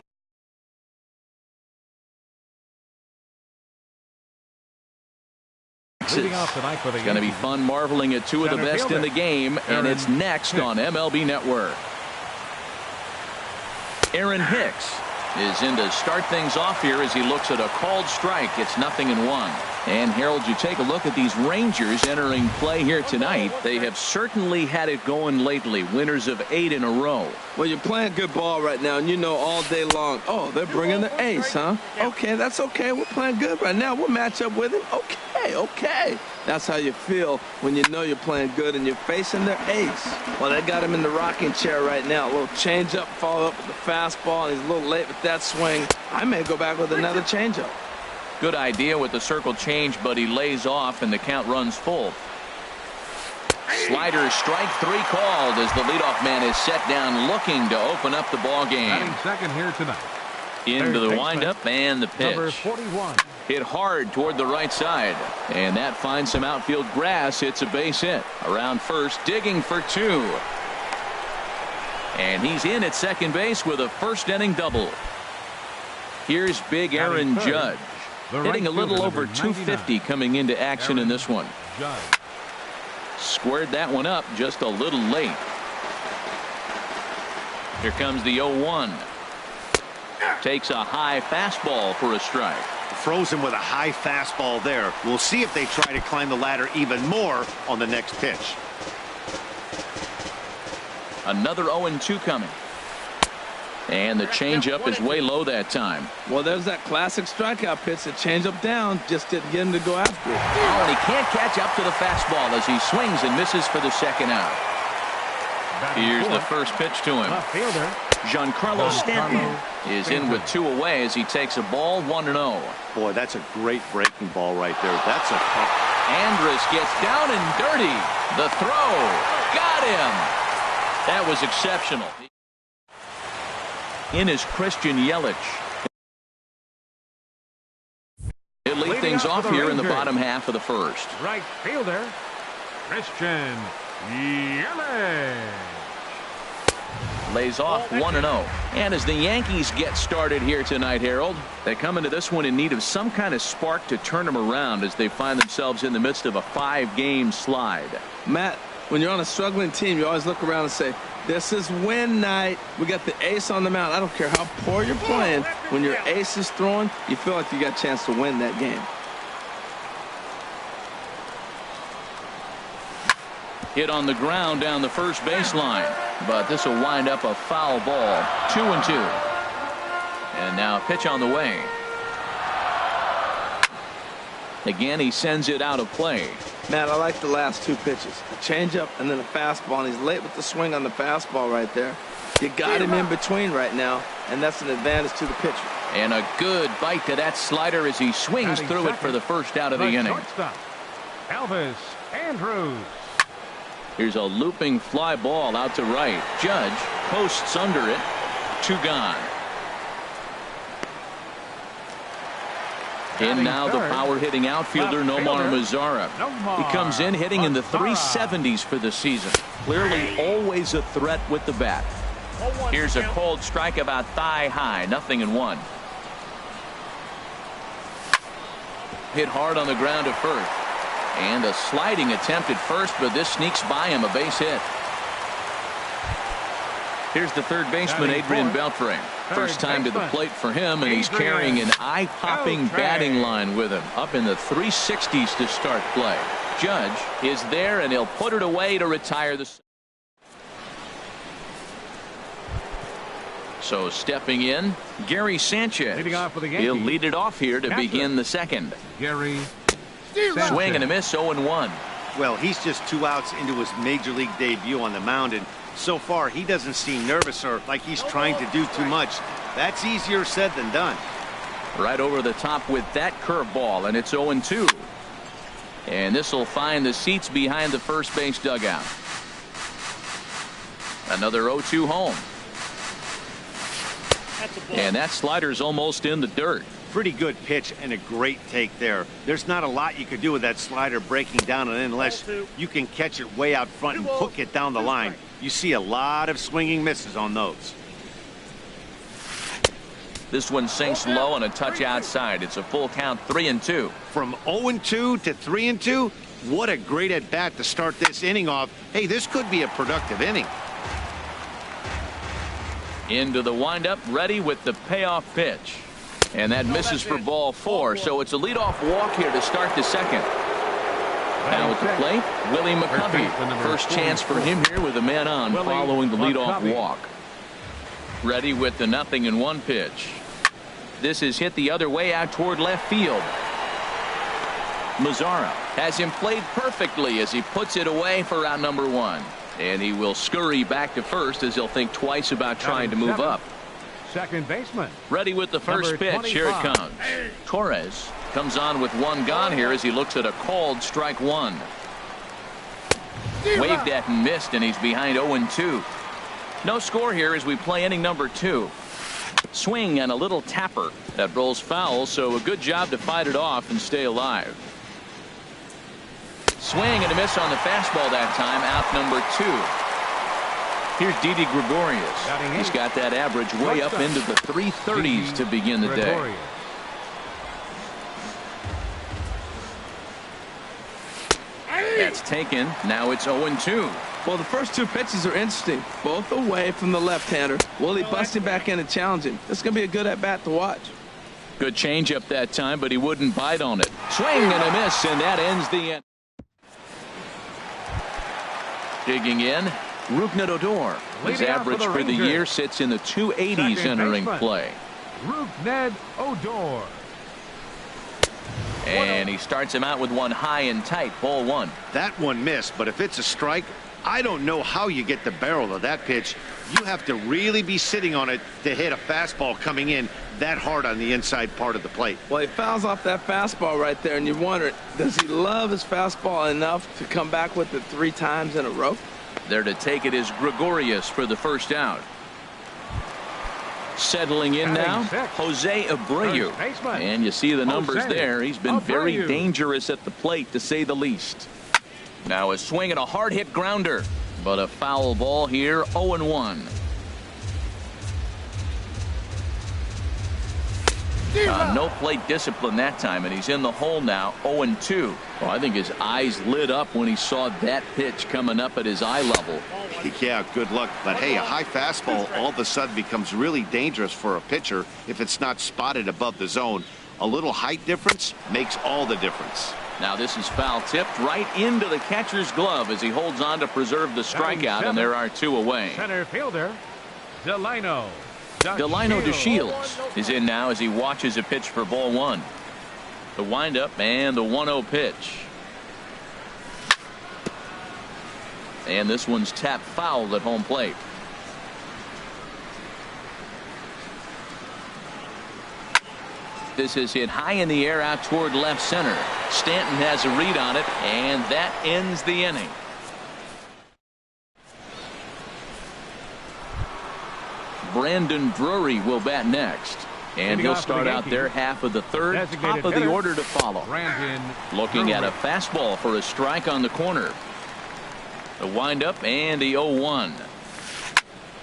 Speaker 1: It's going to be fun marveling at two of the best in the game, and it's next on MLB Network. Aaron Hicks is in to start things off here as he looks at a called strike. It's 0-1. And Harold, you take a look at these Rangers entering play here tonight. They have certainly had it going lately. Winners of 8 in a row.
Speaker 4: Well, you're playing good ball right now, and you know all day long, oh, they're bringing the ace, huh? Okay, that's okay. We're playing good right now. We'll match up with him. Okay. That's how you feel when you know you're playing good and you're facing their ace. Well, they got him in the rocking chair right now. A little changeup, follow up with the fastball, and he's a little late with that swing. I may go back with another changeup.
Speaker 1: Good idea with the circle change, but he lays off and the count runs full. Slider strike 3 called as the leadoff man is set down looking to open up the ball game.
Speaker 3: Batting second here tonight.
Speaker 1: Into the windup and the pitch.
Speaker 3: Number 41.
Speaker 1: Hit hard toward the right side, and that finds some outfield grass. It's a base hit. Around first, digging for 2. And he's in at second base with a first inning double. Here's big Aaron Judge, hitting a little over 250 coming into action in this one. Squared that one up just a little late. Here comes the 0-1. Takes a high fastball for a strike.
Speaker 2: Froze him with a high fastball there. We'll see if they try to climb the ladder even more on the next pitch.
Speaker 1: Another 0-2 coming. And the changeup is way low that time.
Speaker 4: Well, there's that classic strikeout pitch. The changeup down just didn't get him to go after it.
Speaker 1: Oh, and he can't catch up to the fastball as he swings and misses for the second out. Here's the first pitch to him. Giancarlo Stanton is in with 2 away as he takes a ball 1-0.
Speaker 2: Boy, that's a great breaking ball right there. That's a tough.
Speaker 1: Andrus gets down and dirty. The throw. Got him. That was exceptional. In is Christian Yelich. He'll lead things off here in the bottom half of the first.
Speaker 3: Right fielder, Christian Yelich.
Speaker 1: Lays off 1-0. And as the Yankees get started here tonight, Harold, they come into this one in need of some kind of spark to turn them around as they find themselves in the midst of a 5-game slide.
Speaker 4: Matt, when you're on a struggling team, you always look around and say, this is win night. We got the ace on the mound. I don't care how poor you're playing. When your ace is throwing, you feel like you got a chance to win that game.
Speaker 1: Hit on the ground down the first baseline, but this will wind up a foul ball. 2-2. And now a pitch on the way. Again, he sends it out of play.
Speaker 4: Matt, I like the last 2 pitches. A changeup and then a fastball, and he's late with the swing on the fastball right there. You got him in between right now, and that's an advantage to the pitcher.
Speaker 1: And a good bite to that slider as he swings through it for the first out of the inning.
Speaker 3: Elvis Andrus.
Speaker 1: Here's a looping fly ball out to right. Judge posts under it. 2 gone. In now the power-hitting outfielder Nomar Mazara. He comes in hitting in the 370s for the season. Clearly always a threat with the bat. Here's a cold strike about thigh high. 0-1. Hit hard on the ground to first. And a sliding attempt at first, but this sneaks by him, a base hit. Here's the third baseman, Adrian Beltre. First time to the plate for him, and he's carrying an eye-popping batting line with him. Up in the 360s to start play. Judge is there, and he'll put it away to retire the... So stepping in, Gary Sanchez.
Speaker 3: Leading off for the
Speaker 1: He'll
Speaker 3: Yankees.
Speaker 1: lead it off here to begin the second.
Speaker 3: Gary
Speaker 1: Swing and a miss, 0-1.
Speaker 2: Well, he's just 2 outs into his major league debut on the mound, and so far he doesn't seem nervous or like he's trying to do too much. That's easier said than done.
Speaker 1: Right over the top with that curveball, and it's 0-2. And this will find the seats behind the first base dugout. Another 0-2 home. And that slider's almost in the dirt.
Speaker 2: Pretty good pitch and a great take there. There's not a lot you could do with that slider breaking down unless you can catch it way out front and hook it down the line. You see a lot of swinging misses on those.
Speaker 1: This one sinks low and a touch outside. It's a full count, 3-2.
Speaker 2: From 0-2 to 3-2, what a great at bat to start this inning off. Hey, this could be a productive inning.
Speaker 1: Into the windup, ready with the payoff pitch. And that misses for ball 4, so it's a leadoff walk here to start the second. Now at the plate, Willie McCovey. First chance for him here with a man on following the leadoff walk. Ready with the 0-1 pitch. This is hit the other way out toward left field. Mazzara has him played perfectly as he puts it away for out number 1. And he will scurry back to first as he'll think twice about trying to move up.
Speaker 3: Second baseman.
Speaker 1: Ready with the first pitch. Here it comes. Torres comes on with one gone here as he looks at a called strike 1. Waved at and missed, and he's behind 0-2. No score here as we play inning number 2. Swing and a little tapper that rolls foul, so a good job to fight it off and stay alive. Swing and a miss on the fastball that time, out number 2. Here's Didi Gregorius. He's got that average way up into the 330s to begin the day. That's taken. Now it's 0-2.
Speaker 4: Well, the first 2 pitches are interesting, both away from the left-hander. Willie busting back in and challenging. This is going to be a good at-bat to watch.
Speaker 1: Good changeup that time, but he wouldn't bite on it. Swing and a miss, and that ends the end. Digging in, Rougned Odor. His average for the year sits in the 280s entering play.
Speaker 3: Rougned Odor.
Speaker 1: And he starts him out with one high and tight, ball 1.
Speaker 2: That one missed, but if it's a strike, I don't know how you get the barrel of that pitch. You have to really be sitting on it to hit a fastball coming in that hard on the inside part of the plate.
Speaker 4: Well, he fouls off that fastball right there, and you wonder, does he love his fastball enough to come back with it 3 times in a row?
Speaker 1: There to take it is Gregorius for the first out. Settling in now, Jose Abreu. And you see the numbers there. He's been very dangerous at the plate, to say the least. Now a swing and a hard hit grounder, but a foul ball here, 0-1. No plate discipline that time, and he's in the hole now, 0-2. Well, I think his eyes lit up when he saw that pitch coming up at his eye level.
Speaker 2: Yeah, good luck. But hey, a high fastball all of a sudden becomes really dangerous for a pitcher if it's not spotted above the zone. A little height difference makes all the difference.
Speaker 1: Now this is foul tipped right into the catcher's glove as he holds on to preserve the strikeout, and there are 2 away.
Speaker 3: Center fielder, Delino
Speaker 1: DeShields is in now as he watches a pitch for ball 1. The windup and the 1-0 pitch. And this one's tapped foul at home plate. This is hit high in the air out toward left center. Stanton has a read on it, and that ends the inning. Brandon Drury will bat next, and he'll start out there half of the 3rd. Top of the order to follow. Looking at a fastball for a strike on the corner. The windup and the 0-1.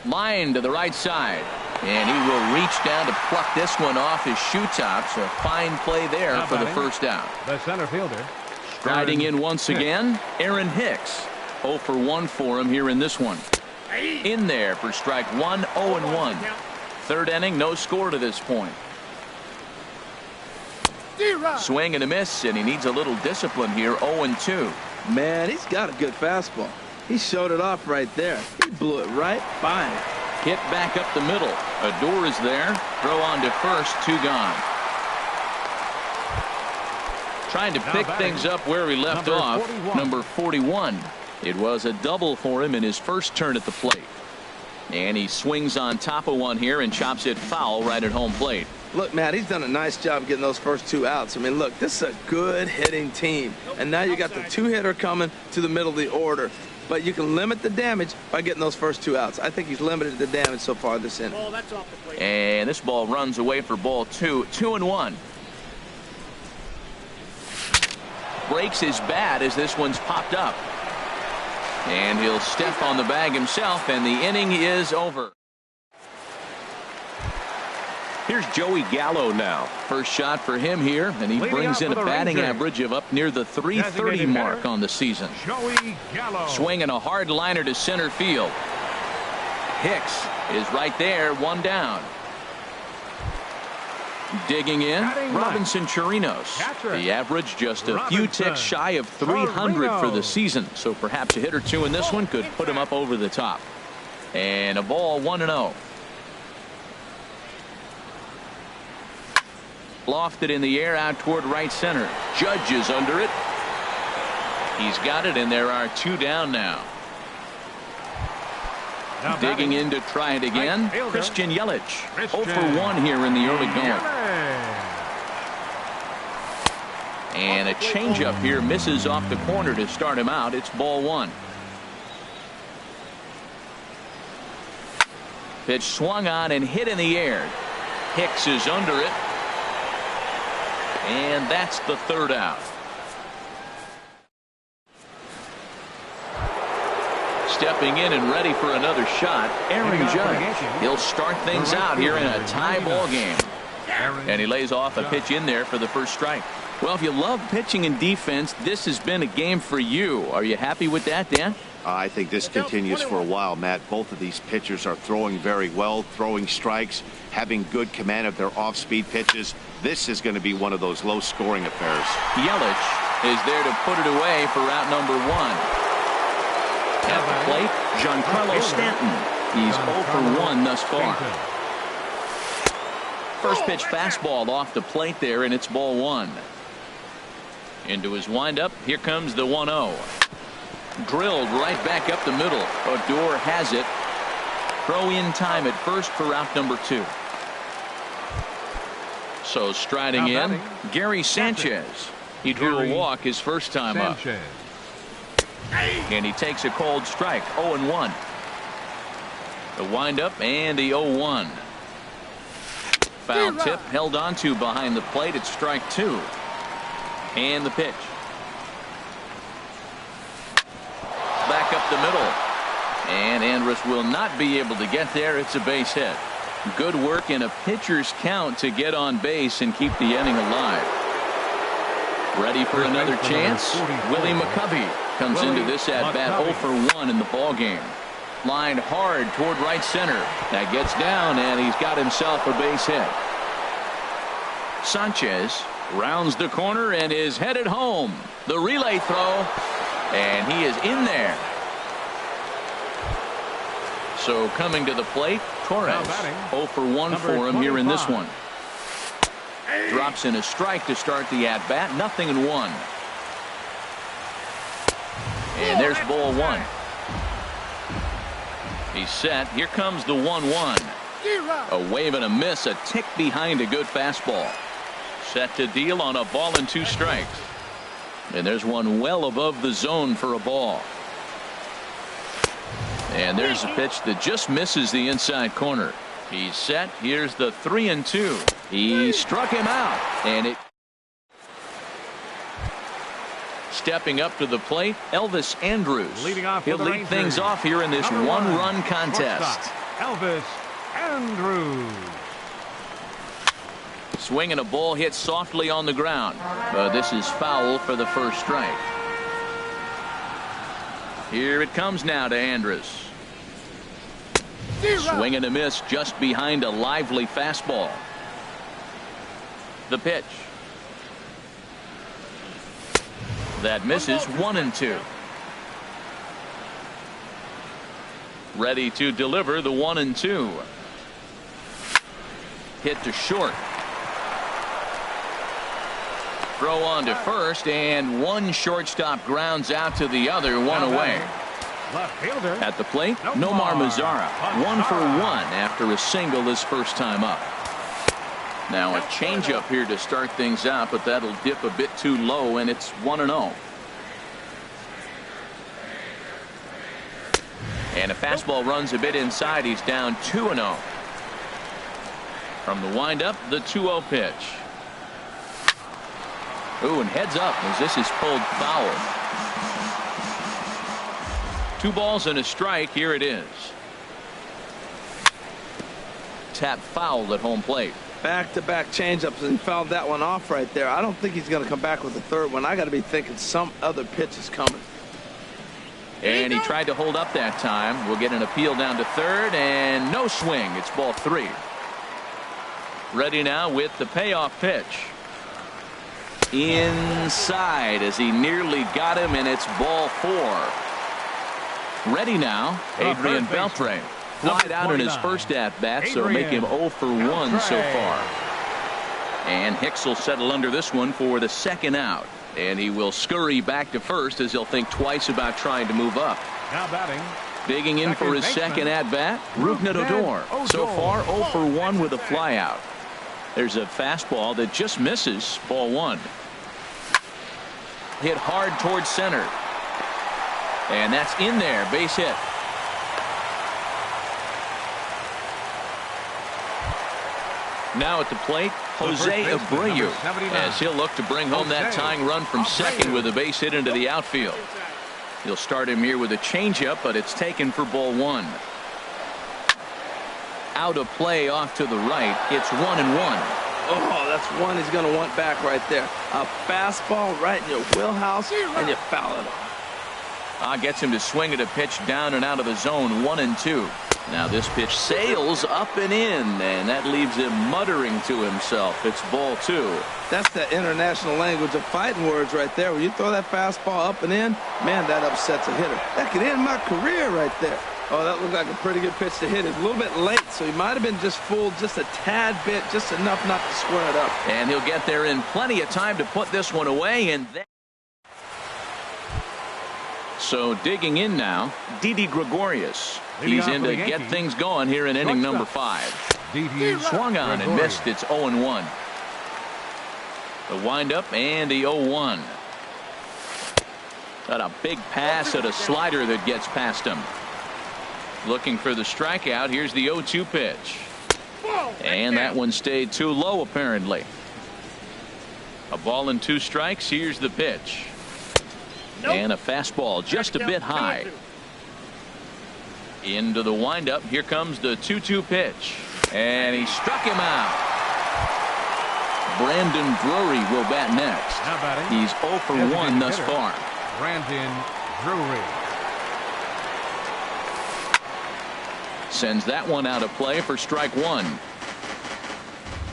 Speaker 1: Line to the right side, and he will reach down to pluck this one off his shoe tops. A fine play there for the first out.
Speaker 3: The center fielder.
Speaker 1: Striding in once again, Aaron Hicks. 0 for 1 for him here in this one. In there for strike 1, 0-1. 3rd inning, no score to this point. Swing and a miss, and he needs a little discipline here, 0-2.
Speaker 4: Man, he's got a good fastball. He showed it off right there. He blew it right by him.
Speaker 1: Hit back up the middle. Odor is there. Throw on to first, 2 gone. Trying to pick things up where he left off. Number 41. It was a double for him in his first turn at the plate. And he swings on top of one here and chops it foul right at home plate.
Speaker 4: Look, Matt, he's done a nice job getting those first 2 outs. I mean, look, this is a good hitting team. And now you got the 2-hitter coming to the middle of the order. But you can limit the damage by getting those first 2 outs. I think he's limited the damage so far this inning.
Speaker 1: And this ball runs away for ball 2. 2-1. breaks his bat as this one's popped up. And he'll step on the bag himself, and the inning is over. Here's Joey Gallo now. First shot for him here, and he brings in a batting average of up near the 330 mark on the season.
Speaker 3: Joey Gallo.
Speaker 1: Swinging a hard liner to center field. Hicks is right there, one down. Digging in, Robinson Chirinos. The average just a few ticks shy of 300 for the season, so perhaps a hit or two in this one could put him up over the top. And a ball, 1-0. Lofted in the air out toward right center. Judge is under it. He's got it, and there are two down now. Digging in to try it again, Christian Yelich. 0 for 1 here in the early going. And a changeup here misses off the corner to start him out. It's ball 1. Pitch swung on and hit in the air. Hicks is under it. And that's the third out. Stepping in and ready for another shot, Aaron Judge. He'll start things out here in a tie ball game. And he lays off a pitch in there for the first strike. Well, if you love pitching and defense, this has been a game for you. Are you happy with that, Dan?
Speaker 2: I think this continues for a while, Matt. Both of these pitchers are throwing very well, throwing strikes, having good command of their off-speed pitches. This is going to be one of those low-scoring affairs.
Speaker 1: Yelich is there to put it away for out number 1. At the plate, Giancarlo Stanton. He's 0 for 1 thus far. First pitch fastball off the plate there, and it's ball 1. Into his windup, here comes the 1-0. Drilled right back up the middle. Odor has it. Throw in time at first for out number 2. So striding in, Gary Sanchez. He drew a walk his first time up. And he takes a cold strike. 0-1. The windup and the 0-1. Foul tip held onto behind the plate. It's strike 2. And the pitch. Back up the middle. And Andrus will not be able to get there. It's a base hit. Good work in a pitcher's count to get on base and keep the inning alive. Ready for another chance? Willie McCovey comes into this at-bat 0 for 1 in the ball game. Lined hard toward right center. That gets down, and he's got himself a base hit. Sanchez rounds the corner and is headed home. The relay throw, and he is in there. So coming to the plate, Torres. 0 for 1 for him here in this one. Drops in a strike to start the at-bat. 0-1. And there's ball 1. He's set. Here comes the 1-1. A wave and a miss, a tick behind a good fastball. Set to deal on a ball and 2 strikes. And there's one well above the zone for a ball. And there's a pitch that just misses the inside corner. He's set. Here's the 3-2. He struck him out. And it. Stepping up to the plate, Elvis Andrus. He'll lead things off here in this one-run contest.
Speaker 3: Elvis Andrus.
Speaker 1: Swinging a ball hit softly on the ground. This is foul for the first strike. Here it comes now to Andrus. Swing and a miss just behind a lively fastball. The pitch. That misses. 1-2. Ready to deliver the 1-2. Hit to short. Throw on to first, and one shortstop grounds out to the other, one away. At the plate, Nomar Mazara, 1 for 1 after a single his first time up. Now a changeup here to start things out, but that'll dip a bit too low, and it's 1-0. And a fastball runs a bit inside. He's down 2-0. From the windup, the 2-0 pitch. Ooh, and heads up as this is pulled foul. 2 balls and a strike. Here it is. Tap foul at home plate.
Speaker 4: Back-to-back changeups, and he fouled that one off right there. I don't think he's going to come back with the third one. I got to be thinking some other pitch is coming.
Speaker 1: And he tried to hold up that time. We'll get an appeal down to third, and no swing. It's ball 3. Ready now with the payoff pitch. Inside as he nearly got him, and it's ball 4. Ready now, Adrian Beltre. Flied out in his first at-bat, so make him 0 for 1 so far. And Hicks will settle under this one for the second out. And he will scurry back to first as he'll think twice about trying to move up.
Speaker 3: Now batting.
Speaker 1: Digging in for his second at-bat, Rougned Odor. So far 0 for 1 with a flyout. There's a fastball that just misses, ball 1. Hit hard towards center. And that's in there, base hit. Now at the plate, Jose Abreu, as he'll look to bring home that tying run from second with a base hit into the outfield. He'll start him here with a changeup, but it's taken for ball 1. Out of play off to the right. It's 1-1.
Speaker 4: Oh, that's one he's going to want back right there. A fastball right in your wheelhouse, and you foul it off.
Speaker 1: Gets him to swing at a pitch down and out of the zone, 1-2. Now this pitch sails up and in, and that leaves him muttering to himself. It's ball 2.
Speaker 4: That's the international language of fighting words right there. When you throw that fastball up and in, man, that upsets a hitter. That could end my career right there. Oh, that looked like a pretty good pitch to hit. It's a little bit late, so he might have been just fooled just a tad bit, just enough not to square it up.
Speaker 1: And he'll get there in plenty of time to put this one away, and then... So digging in now, Didi Gregorius. He's in to get things going here in inning number 5. Swung on and missed. It's 0-1. The windup and the 0-1. Got a big pass at a slider that gets past him. Looking for the strikeout. Here's the 0-2 pitch. And that one stayed too low apparently. A ball and 2 strikes. Here's the pitch. And a fastball just a bit high. Into the windup. Here comes the 2-2 pitch. And he struck him out. Brandon Drury will bat next. He's 0 for 1 thus far.
Speaker 3: Brandon Drury
Speaker 1: sends that one out of play for strike 1.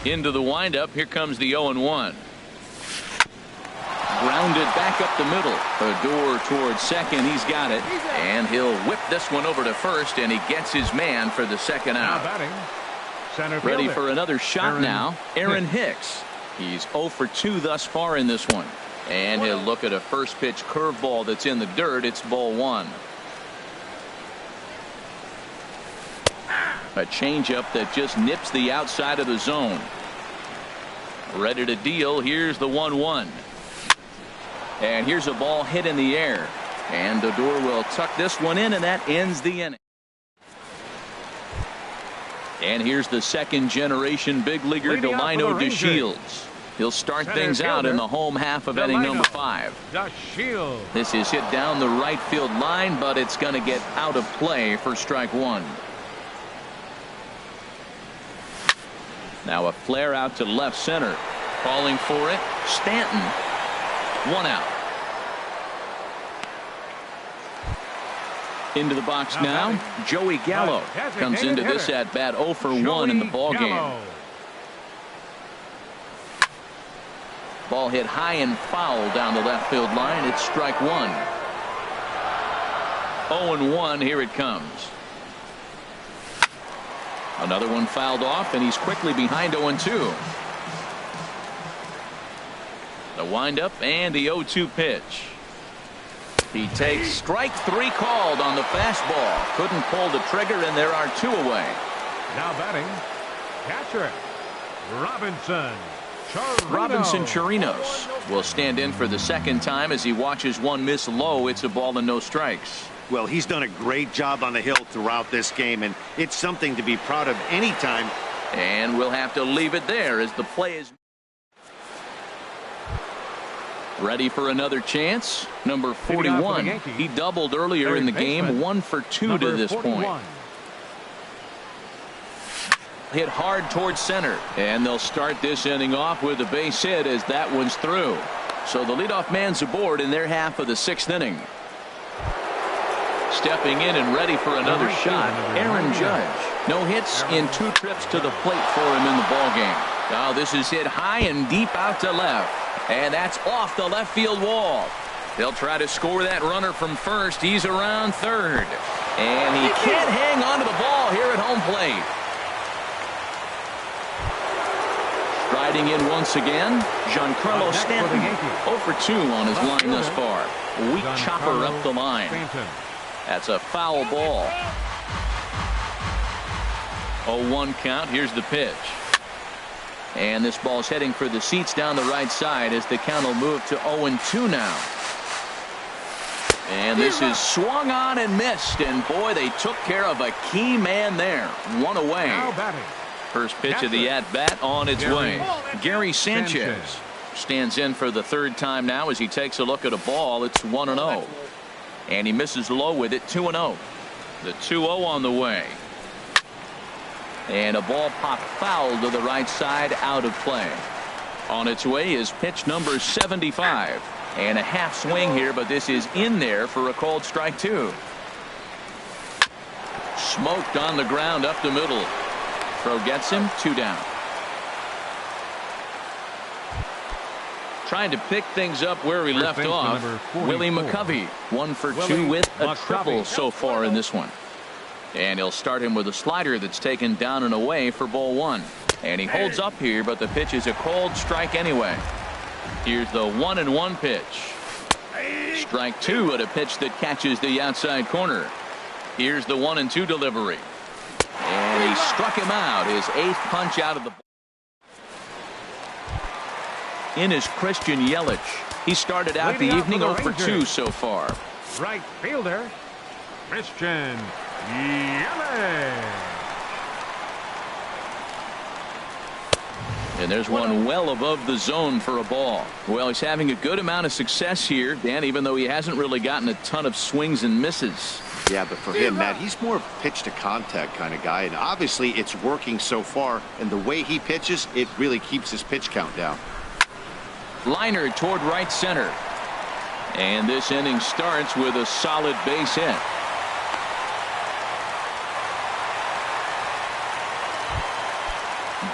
Speaker 1: Into the windup. Here comes the 0-1. Grounded back up the middle. Odor towards second. He's got it. And he'll whip this one over to first, and he gets his man for the second out. Ready for another shot now. Aaron Hicks. He's 0 for 2 thus far in this one. And he'll look at a first pitch curveball that's in the dirt. It's ball 1. A changeup that just nips the outside of the zone. Ready to deal. Here's the 1-1. And here's a ball hit in the air. And Odor will tuck this one in, and that ends the inning. And here's the second generation big leaguer Delino DeShields. He'll start things out in the home half of inning number 5. This is hit down the right field line, but it's going to get out of play for strike 1. Now a flare out to left center. Calling for it, Stanton. 1 out. Into the box now, Joey Gallo comes into this at bat 0 for 1 in the ball game. Ball hit high and foul down the left field line. It's strike 1. 0-1. Here it comes. Another one fouled off, and he's quickly behind 0-2. The windup and the 0-2 pitch. He takes strike 3 called on the fastball. Couldn't pull the trigger, and there are 2 away.
Speaker 3: Now batting, catcher
Speaker 1: Robinson Chirinos will stand in for the second time as he watches one miss low. It's a ball and no strikes.
Speaker 2: Well, he's done a great job on the hill throughout this game, and it's something to be proud of anytime.
Speaker 1: And we'll have to leave it there as the play is. Ready for another chance. Number 41. He doubled earlier in the game. 1 for 2 to this point. Hit hard towards center. And they'll start this inning off with a base hit as that one's through. So the leadoff man's aboard in their half of the 6th inning. Stepping in and ready for another shot, Aaron Judge. No hits in 2 trips to the plate for him in the ballgame. Now this is hit high and deep out to left. And that's off the left field wall. They'll try to score that runner from first. He's around third. And he can't hang on to the ball here at home plate. Striding in once again, Giancarlo Stanton. 0 for 2 on his line thus far. Weak chopper up the line. That's a foul ball. 0-1 count. Here's the pitch. And this ball's heading for the seats down the right side as the count will move to 0-2 now. And this is swung on and missed. And boy, they took care of a key man there. 1 away. First pitch of the at-bat on its way. Gary Sanchez stands in for the 3rd time now as he takes a look at a ball. It's 1-0. And he misses low with it. 2-0. The 2-0 on the way. And a ball popped foul to the right side, out of play. On its way is pitch number 75. And a half swing here, but this is in there for a called strike 2. Smoked on the ground up the middle. Throw gets him. 2 down. Trying to pick things up where he left off. Willie McCovey. 1 for 2 with a triple so far in this one. And he'll start him with a slider that's taken down and away for ball 1. And he holds up here, but the pitch is a called strike anyway. Here's the 1-1 pitch. Strike 2 at a pitch that catches the outside corner. Here's the 1-2 delivery. And he struck him out. His 8th punch out of the ball. In is Christian Yelich. He started out the evening 0 for 2 so far.
Speaker 3: Right fielder, Christian Yelich.
Speaker 1: And there's one well above the zone for a ball. Well, he's having a good amount of success here, Dan, even though he hasn't really gotten a ton of swings and misses.
Speaker 2: Yeah, but for him, Matt, he's more of a pitch to contact kind of guy, and obviously it's working so far, and the way he pitches, it really keeps his pitch count down.
Speaker 1: Liner toward right center. And this inning starts with a solid base hit.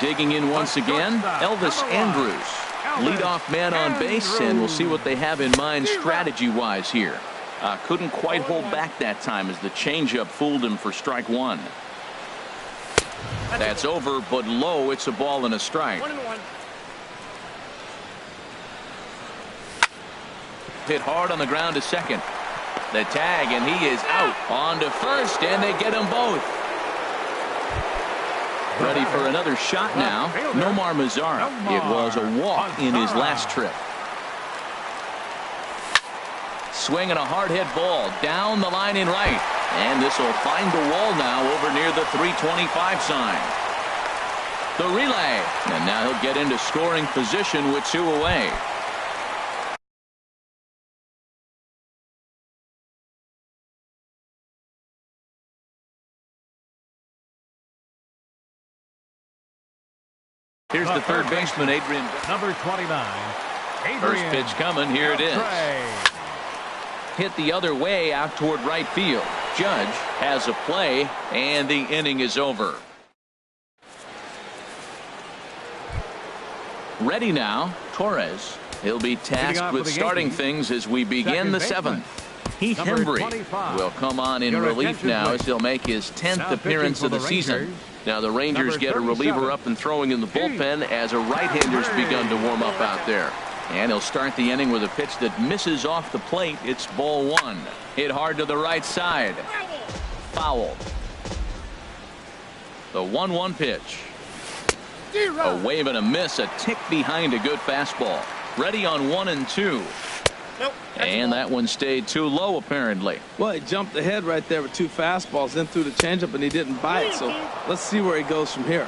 Speaker 1: Digging in once again, Elvis Andrus. Leadoff man on base, and we'll see what they have in mind strategy-wise here. Couldn't quite hold back that time as the changeup fooled him for strike 1. That's over, but low. It's a ball and a strike. Hit hard on the ground to second. The tag, and he is out. On to first, and they get them both. Ready for another shot now. Nomar Mazara. It was a walk in his last trip. Swinging a hard hit ball down the line in right. And this will find the wall now over near the 325 sign. The relay. And now he'll get into scoring position with 2 away. Here's the third baseman, Adrian.
Speaker 3: Number 29.
Speaker 1: First pitch coming. Here it is. Hit the other way out toward right field. Judge has a play, and the inning is over. Ready now, Torres. He'll be tasked with starting things as we begin the 7th. Heath Hembry will come on in relief now as he'll make his 10th appearance of the season. Now the Rangers get a reliever up and throwing in the bullpen as a right-hander's begun to warm up out there. And he'll start the inning with a pitch that misses off the plate. It's ball 1. Hit hard to the right side. Foul. The 1-1 pitch. A wave and a miss, a tick behind a good fastball. Ready on 1-2. And that one stayed too low, apparently.
Speaker 4: Well, he jumped ahead right there with 2 fastballs, then threw the changeup, and he didn't bite. So let's see where he goes from here.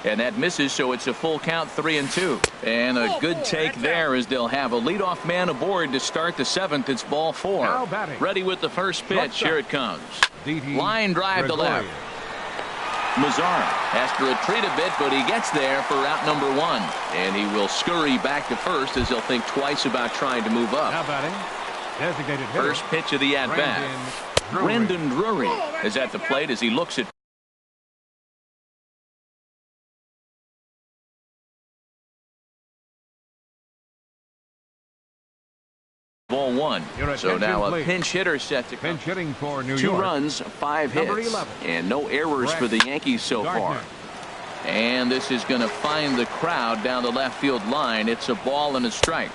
Speaker 1: And that misses, so it's a full count, 3-2. And a good take there as they'll have a leadoff man aboard to start the 7th. It's ball 4. Ready with the first pitch. Here it comes. Line drive to left. Mazar has to retreat a bit, but he gets there for out number 1. And he will scurry back to first as he'll think twice about trying to move up. First pitch of the at-bat. Brendan Drury is at the plate as he looks at ball 1. So now a pinch hitter set to come.
Speaker 3: Pinch hitting for New York.
Speaker 1: 2 runs, 5 hits, and no errors for the Yankees so far. And this is going to find the crowd down the left field line. It's a ball and a strike.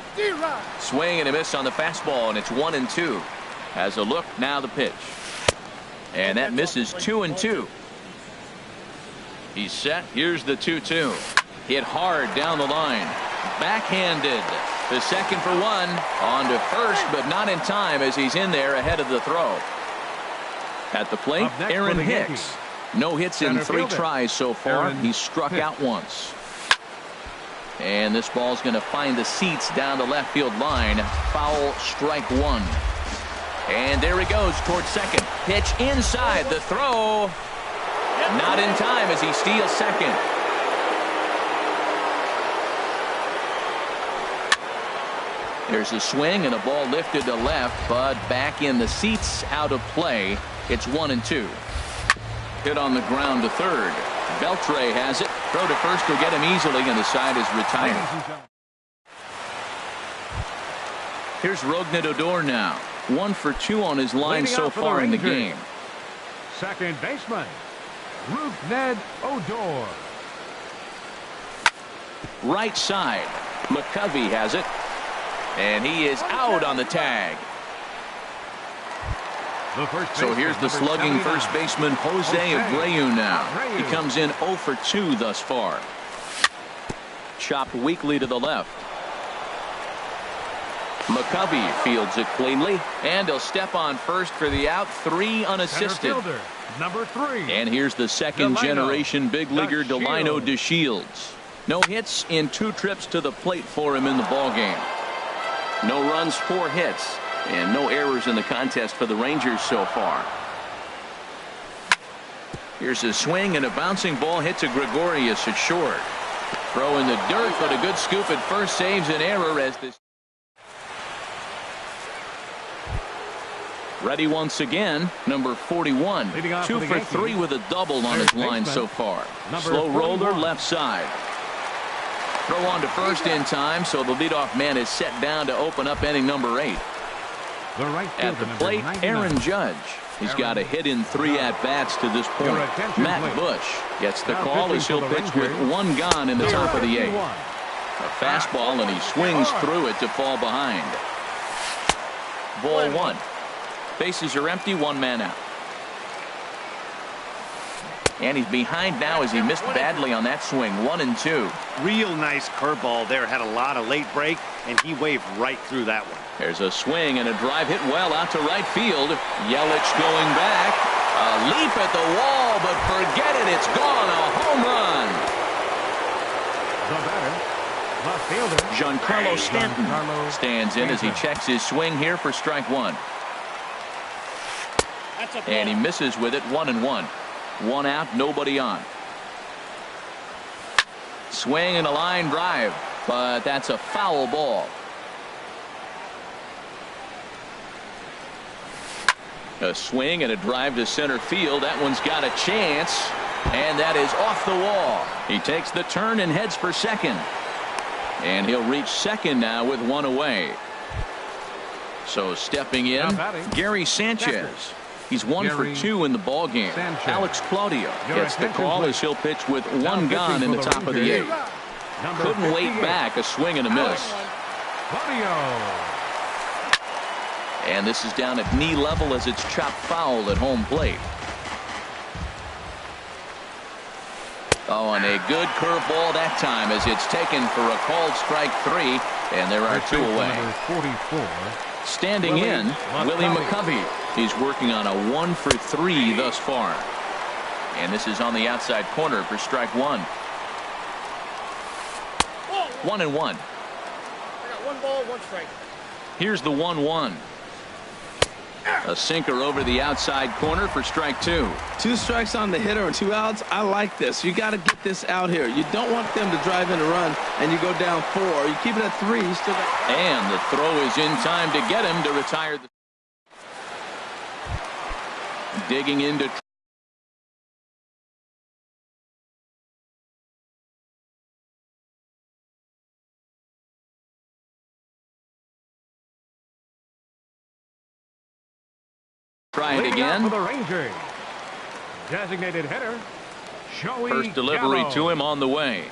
Speaker 1: Swing and a miss on the fastball, and it's 1-2. As a look, now the pitch. And that misses, 2-2. He's set. Here's the 2-2. Hit hard down the line. Backhanded. The second for 1. On to first, but not in time as he's in there ahead of the throw. At the plate, Aaron Hicks. No hits in 3 tries so far. He's struck out once. And this ball's going to find the seats down the left field line. Foul, strike 1. And there he goes towards second. Pitch inside. The throw. Not in time as he steals second. There's a swing and a ball lifted to left, but back in the seats, out of play. It's 1-2. Hit on the ground to third. Beltre has it. Throw to first will get him easily, and the side is retired. Here's Rougned Odor now. 1 for 2 on his line so far in the game.
Speaker 3: Second baseman, Rougned Odor.
Speaker 1: Right side. McCovey has it. And he is out on the tag. So here's the slugging first baseman Jose Abreu now. He comes in 0 for 2 thus far. Chopped weakly to the left. McCovey fields it cleanly, and he'll step on first for the out. 3 unassisted.
Speaker 3: Number 3.
Speaker 1: And here's the second generation big leaguer Delino DeShields. No hits in 2 trips to the plate for him in the ball game. No runs, 4 hits, and no errors in the contest for the Rangers so far. Here's a swing and a bouncing ball hit to Gregorius at short. Throw in the dirt, but a good scoop at first saves an error as this. Ready once again, number 41. 2 for 3 with a double on his line so far. Slow roller left side. Throw on to first in time, so the leadoff man is set down to open up inning number 8. At the plate, Aaron Judge. He's got a hit in 3 at-bats to this point. Matt Bush gets the call as he'll pitch with 1 gone in the top of the 8th. A fastball, and he swings through it to fall behind. Ball 1. Bases are empty, 1 man out. And he's behind now as he missed badly on that swing. 1-2.
Speaker 2: Real nice curveball there. Had a lot of late break, and he waved right through that one.
Speaker 1: There's a swing and a drive hit well out to right field. Yelich going back. A leap at the wall, but forget it. It's gone. A home run.
Speaker 3: The batter, left fielder
Speaker 1: Giancarlo Stanton stands in as he checks his swing here for strike 1. And he misses with it. 1-1. 1 out, nobody on. Swing and a line drive, but that's a foul ball. A swing and a drive to center field. That one's got a chance, and that is off the wall. He takes the turn and heads for second. And he'll reach second now with 1 away. So stepping in, Gary Sanchez. He's 1 for 2 in the ball game. Alex Claudio gets the call as he'll pitch with 1 gone in the top of the 8th. Couldn't wait back. A swing and a miss. And this is down at knee level as it's chopped foul at home plate. Oh, and a good curveball that time as it's taken for a called strike 3, and there are 2 away. Standing in, Willie McCovey. He's working on a 1 for 3 thus far. And this is on the outside corner for strike 1. 1-1.
Speaker 5: I got 1 ball, 1 strike.
Speaker 1: Here's the 1-1. A sinker over the outside corner for strike 2.
Speaker 4: 2 strikes on the hitter and 2 outs. I like this. You got to get this out here. You don't want them to drive in a run and you go down 4. You keep it at 3. You still got...
Speaker 1: And the throw is in time to get him to retire. Digging into... Try it again.
Speaker 3: For the Rangers, designated hitter, Joey
Speaker 1: First delivery
Speaker 3: Gallo.
Speaker 1: to him on the way.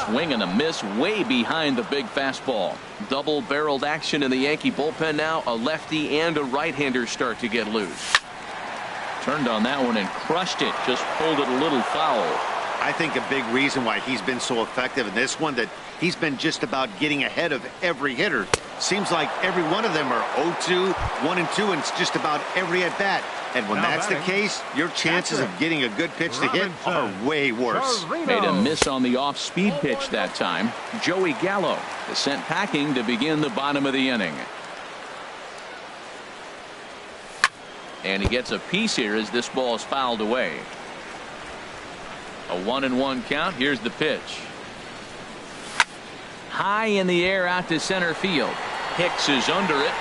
Speaker 1: Swing and a miss way behind the big fastball. Double-barreled action in the Yankee bullpen now. A lefty and a right-hander start to get loose. Turned on that one and crushed it. Just pulled it a little foul.
Speaker 2: I think a big reason why he's been so effective in this one, that he's been just about getting ahead of every hitter. Seems like every one of them are 0-2, 1-2, and it's just about every at-bat. And when that's the case, your chances of getting a good pitch to hit are way worse.
Speaker 1: Made a miss on the off-speed pitch that time. Joey Gallo is sent packing to begin the bottom of the inning. And he gets a piece here as this ball is fouled away. A 1-1 count. Here's the pitch. High in the air out to center field. Hicks is under it.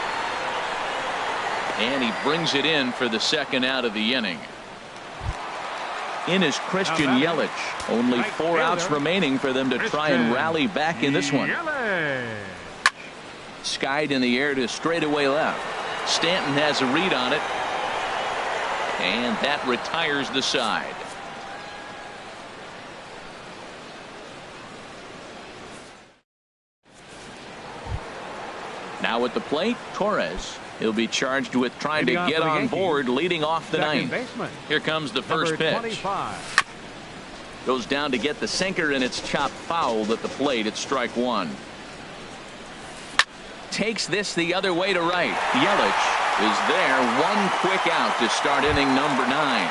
Speaker 1: And he brings it in for the second out of the inning. In is Christian Yelich. Only 4 outs remaining for them to try and rally back in this one. Skied in the air to straightaway left. Stanton has a read on it. And that retires the side. Now at the plate, Torres. He'll be charged with trying to get on board, leading off the ninth. Here comes the first pitch. Goes down to get the sinker, and it's chopped foul at the plate at strike 1. Takes this the other way to right. Yelich is there. 1 quick out to start inning number 9.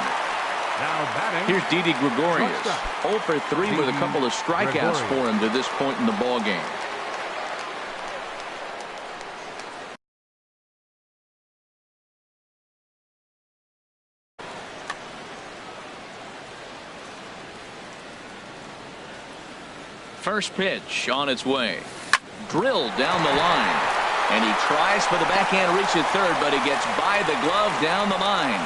Speaker 1: Here's Didi Gregorius. 0 for 3 with a couple of strikeouts for him to this point in the ballgame. First pitch on its way. Drilled down the line. And he tries for the backhand reach at third, but he gets by the glove down the line.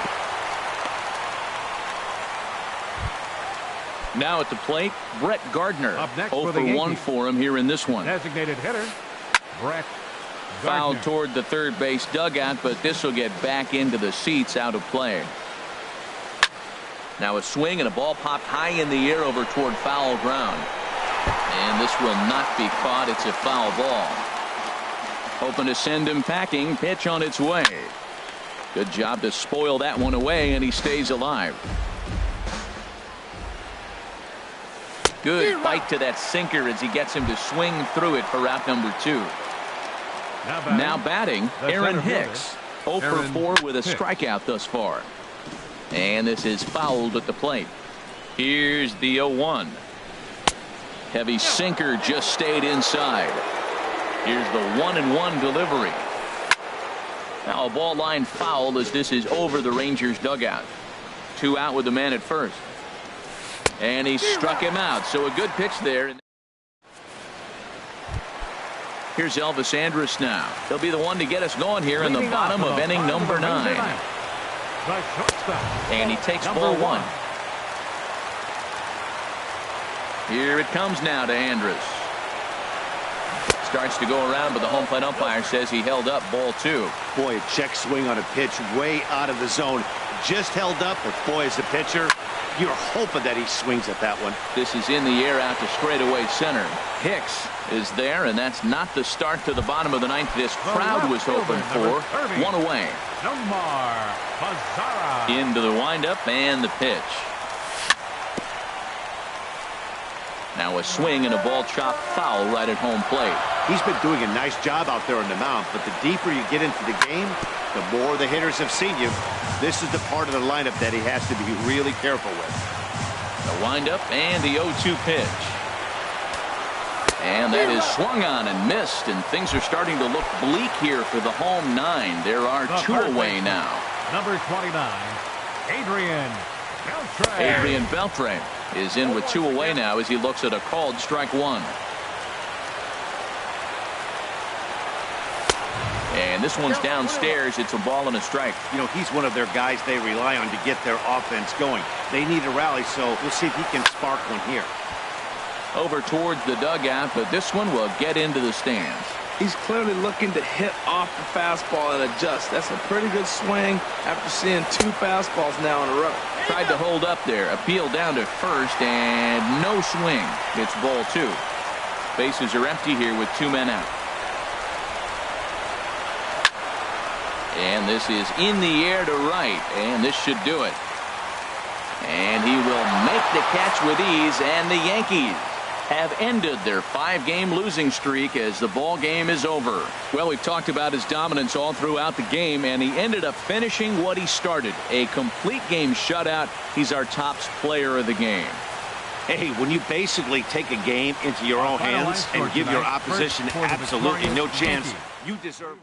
Speaker 1: Now at the plate, Brett Gardner. 0 for 1 for him here in this one.
Speaker 3: Designated hitter, Brett Gardner.
Speaker 1: Fouled toward the third base dugout, but this will get back into the seats out of play. Now a swing and a ball popped high in the air over toward foul ground. And this will not be caught. It's a foul ball. Hoping to send him packing. Pitch on its way. Good job to spoil that one away, and he stays alive. Good bite to that sinker as he gets him to swing through it for out number 2. Now batting, Aaron Hicks. 0 for 4 with a strikeout thus far. And this is fouled at the plate. Here's the 0-1. Heavy sinker just stayed inside. Here's the 1-1 delivery. Now a ball line foul as this is over the Rangers dugout. 2 out with the man at first. And he struck him out. So a good pitch there. Here's Elvis Andrus now. He'll be the one to get us going here in the bottom of inning number 9. And he takes ball 1. Here it comes now to Andrus. Starts to go around, but the home plate umpire says he held up ball 2.
Speaker 2: Boy, a check swing on a pitch way out of the zone. Just held up, but boy, as a pitcher, you're hoping that he swings at that one.
Speaker 1: This is in the air out to straightaway center. Hicks is there, and that's not the start to the bottom of the 9th this crowd was hoping for. 1 away. Into the windup and the pitch. Now a swing and a ball chopped foul right at home plate.
Speaker 2: He's been doing a nice job out there on the mound, but the deeper you get into the game, the more the hitters have seen you. This is the part of the lineup that he has to be really careful with.
Speaker 1: The windup and the 0-2 pitch. And that is swung on and missed, and things are starting to look bleak here for the home 9. There are 2 away now.
Speaker 3: Number 29, Adrian Beltre.
Speaker 1: Adrian Beltre is in with 2 away now as he looks at a called strike 1. And this one's downstairs. It's a ball and a strike.
Speaker 2: You know, he's one of their guys they rely on to get their offense going. They need a rally, so we'll see if he can spark one here.
Speaker 1: Over towards the dugout, but this one will get into the stands.
Speaker 4: He's clearly looking to hit off the fastball and adjust. That's a pretty good swing after seeing 2 fastballs now in a row.
Speaker 1: Tried to hold up there. Appeal down to first, and no swing. It's ball 2. Bases are empty here with 2 men out. And this is in the air to right, and this should do it. And he will make the catch with ease, and the Yankees have ended their 5-game losing streak as the ball game is over. Well, we've talked about his dominance all throughout the game, and he ended up finishing what he started, a complete game shutout. He's our top player of the game.
Speaker 2: Hey, when you basically take a game into your own hands and give your opposition absolutely no chance, you deserve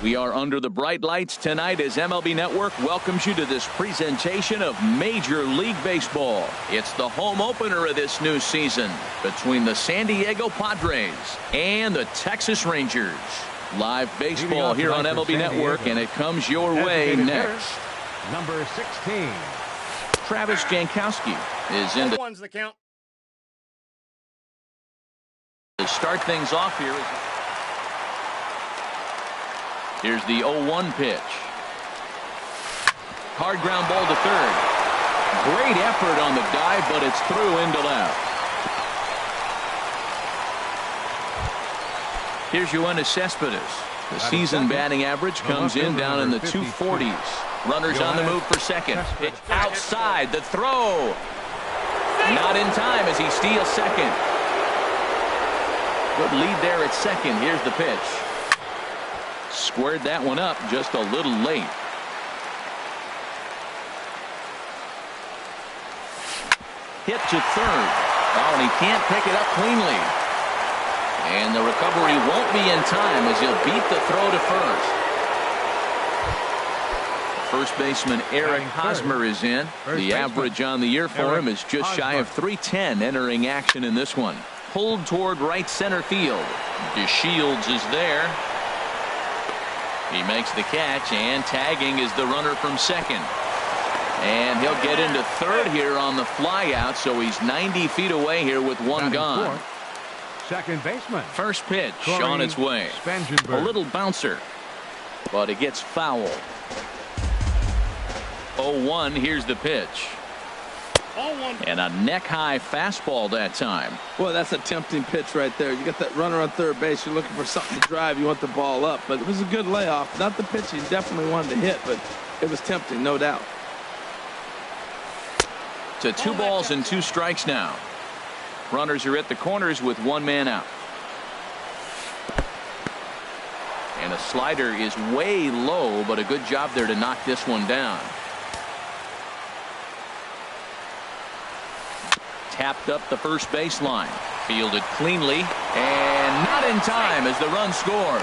Speaker 1: We are under the bright lights tonight as MLB Network welcomes you to this presentation of Major League Baseball. It's the home opener of this new season between the San Diego Padres and the Texas Rangers. Live baseball here on MLB Network, and it comes your way next.
Speaker 3: Number 16.
Speaker 1: Travis Jankowski is in
Speaker 5: One's the count.
Speaker 1: to start things off here. Here's the 0-1 pitch. Hard ground ball to third. Great effort on the dive, but it's through into left. Here's Yoenis Cespedes. The season batting average comes in down in the 240s. Runners on the move for second. Pitch outside. The throw. Not in time as he steals second. Good lead there at second. Here's the pitch. Squared that one up just a little late. Hit to third. Oh, and he can't pick it up cleanly. And the recovery won't be in time as he'll beat the throw to first. First baseman Eric Hosmer is in. The average on the year for him is just shy of .310 entering action in this one. Pulled toward right center field. DeShields is there. He makes the catch, and tagging is the runner from second. And he'll get into third here on the flyout, so he's 90 feet away here with one gone.
Speaker 3: Second baseman.
Speaker 1: First pitch on its way. A little bouncer, but it gets foul. 0-1, here's the pitch. And a neck-high fastball that time.
Speaker 4: Boy, that's a tempting pitch right there. You got that runner on third base. You're looking for something to drive. You want the ball up. But it was a good layoff. Not the pitch he definitely wanted to hit, but it was tempting, no doubt.
Speaker 1: To 2 balls and 2 strikes now. Runners are at the corners with 1 man out. And a slider is way low, but a good job there to knock this one down. Tapped up the first baseline. Fielded cleanly, and not in time as the run scores.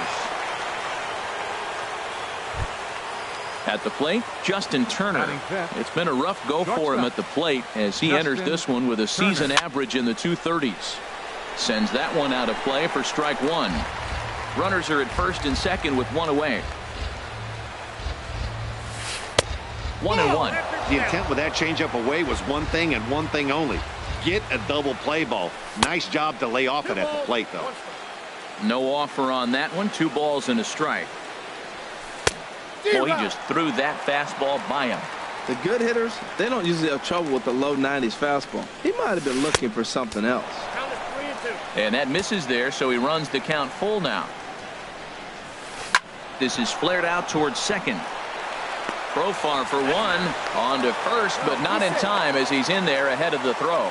Speaker 1: At the plate, Justin Turner. It's been a rough go for him at the plate as he enters this one with a season average in the 230s. Sends that one out of play for strike 1. Runners are at first and second with 1 away. 1-1.
Speaker 2: The intent with that changeup away was one thing and one thing only. Get a double play ball. Nice job to lay off it at the plate, though.
Speaker 1: No offer on that one. 2 balls and a strike. Boy, he just threw that fastball by him.
Speaker 4: The good hitters, they don't usually have trouble with the low 90s fastball. He might have been looking for something else.
Speaker 1: And that misses there, so he runs the count full now. This is flared out towards second. Profar for 1. On to first, but not in time as he's in there ahead of the throw.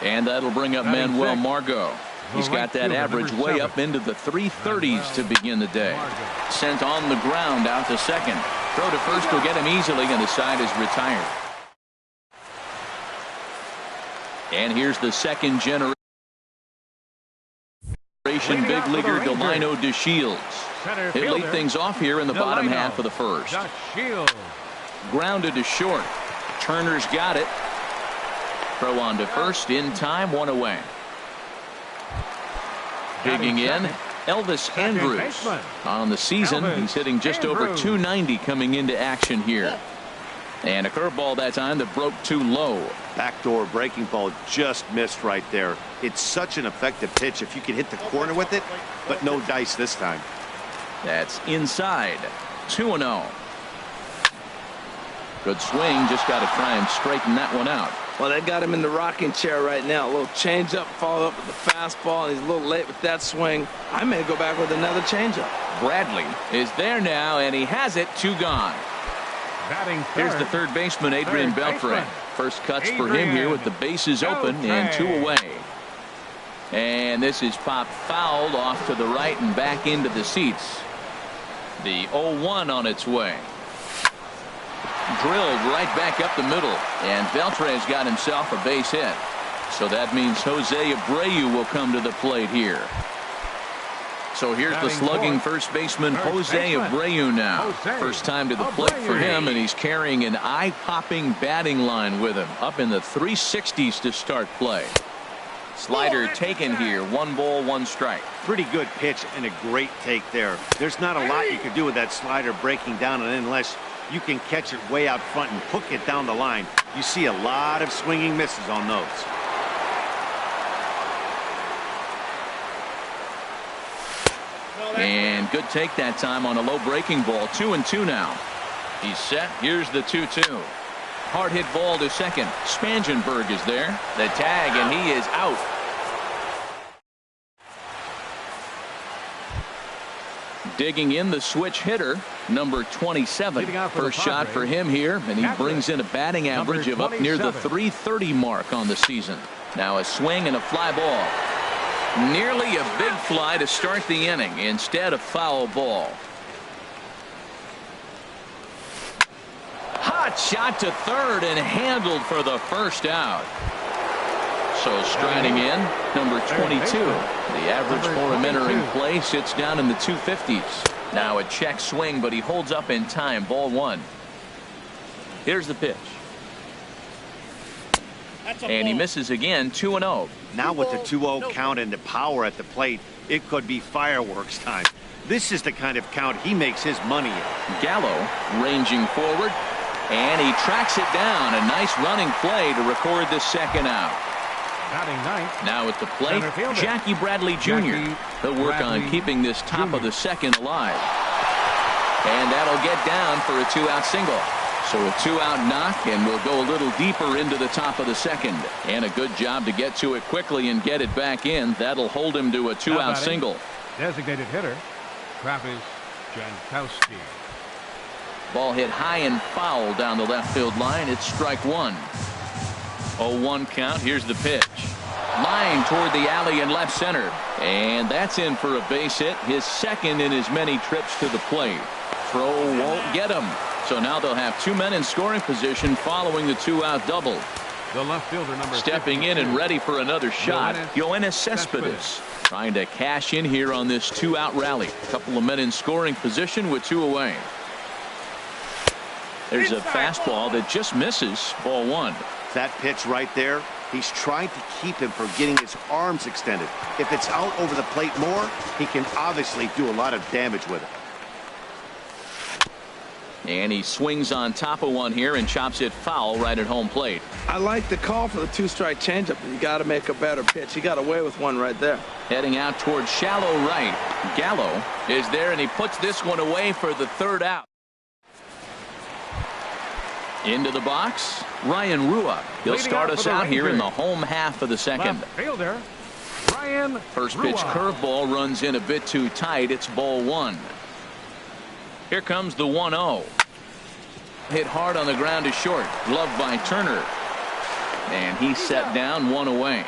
Speaker 1: And that'll bring up Manuel Margot. He's got that average way up into the 330s to begin the day. Sent on the ground out to second. Throw to first will get him easily, and the side is retired. And here's the second generation big leaguer Delino DeShields. He'll lead things off here in the bottom half of the first. Grounded to short. Turner's got it. Throw on to first in time, 1 away. Digging in, Elvis Andrus. On the season, he's hitting just over 290 coming into action here. And a curveball that time that broke too low.
Speaker 2: Backdoor breaking ball just missed right there. It's such an effective pitch if you can hit the corner with it, but no dice this time.
Speaker 1: That's inside. 2-0. Good swing. Just got to try and straighten that one out.
Speaker 4: Well, they got him in the rocking chair right now. A little changeup, followed up with the fastball, and he's a little late with that swing. I may go back with another changeup.
Speaker 1: Bradley is there now, and he has it. 2 gone. Here's the third baseman, Adrian Beltre. First cuts for him here with the bases open and 2 away. And this is popped fouled off to the right and back into the seats. The 0-1 on its way. Drilled right back up the middle, and Beltre's got himself a base hit. So that means Jose Abreu will come to the plate here. So here's the slugging first baseman Jose Abreu now. First time to the plate for him, and he's carrying an eye-popping batting line with him. Up in the 360s to start play. Slider taken here. 1 ball, 1 strike.
Speaker 2: Pretty good pitch and a great take there. There's not a lot you can do with that slider breaking down, and unless you can catch it way out front and hook it down the line, you see a lot of swinging misses on those.
Speaker 1: And good take that time on a low breaking ball. 2-2 now. He's set. Here's the 2-2. Hard hit ball to second. Spangenberg is there. The tag, and he is out. Digging in the switch hitter, number 27. First shot for him here, and he brings in a batting average of up near the 330 mark on the season. Now a swing and a fly ball. Nearly a big fly to start the inning. Instead, a foul ball. Hot shot to third and handled for the first out. So striding in, number 22. The average for him entering play sits down in the 250s. Now a check swing, but he holds up in time. Ball 1. Here's the pitch. And he misses again. 2-0.
Speaker 2: Now with the 2-0 count and the power at the plate, it could be fireworks time. This is the kind of count he makes his money in.
Speaker 1: Gallo ranging forward, and he tracks it down. A nice running play to record the second out. Now at the plate, Jackie Bradley Jr. He'll work on keeping this top of the second alive. And that'll get down for a 2-out single. So a 2-out knock, and we'll go a little deeper into the top of the second. And a good job to get to it quickly and get it back in. That'll hold him to a 2-out single.
Speaker 3: Designated hitter, Travis Jankowski.
Speaker 1: Ball hit high and foul down the left field line. It's strike 1. 0-1 count. Here's the pitch. Line toward the alley in left center. And that's in for a base hit. His second in his many trips to the plate. Throw won't get him. So now they'll have 2 men in scoring position following the 2-out double.
Speaker 3: The left fielder number
Speaker 1: stepping in and ready for another shot. Yoenis Cespedes trying to cash in here on this 2-out rally. A couple of men in scoring position with 2 away. There's a fastball that just misses. Ball 1.
Speaker 2: That pitch right there, he's trying to keep him from getting his arms extended. If it's out over the plate more, he can obviously do a lot of damage with it.
Speaker 1: And he swings on top of one here and chops it foul right at home plate.
Speaker 4: I like the call for the 2-strike changeup. You got to make a better pitch. He got away with one right there.
Speaker 1: Heading out towards shallow right. Gallo is there, and he puts this one away for the 3rd out. Into the box, Ryan Rua. He'll start us out here in the home half of the second.
Speaker 3: Fielder, Ryan
Speaker 1: First pitch curveball runs in a bit too tight. It's ball 1. Here comes the 1-0. Hit hard on the ground to short. Gloved by Turner. And he's set down, 1 away.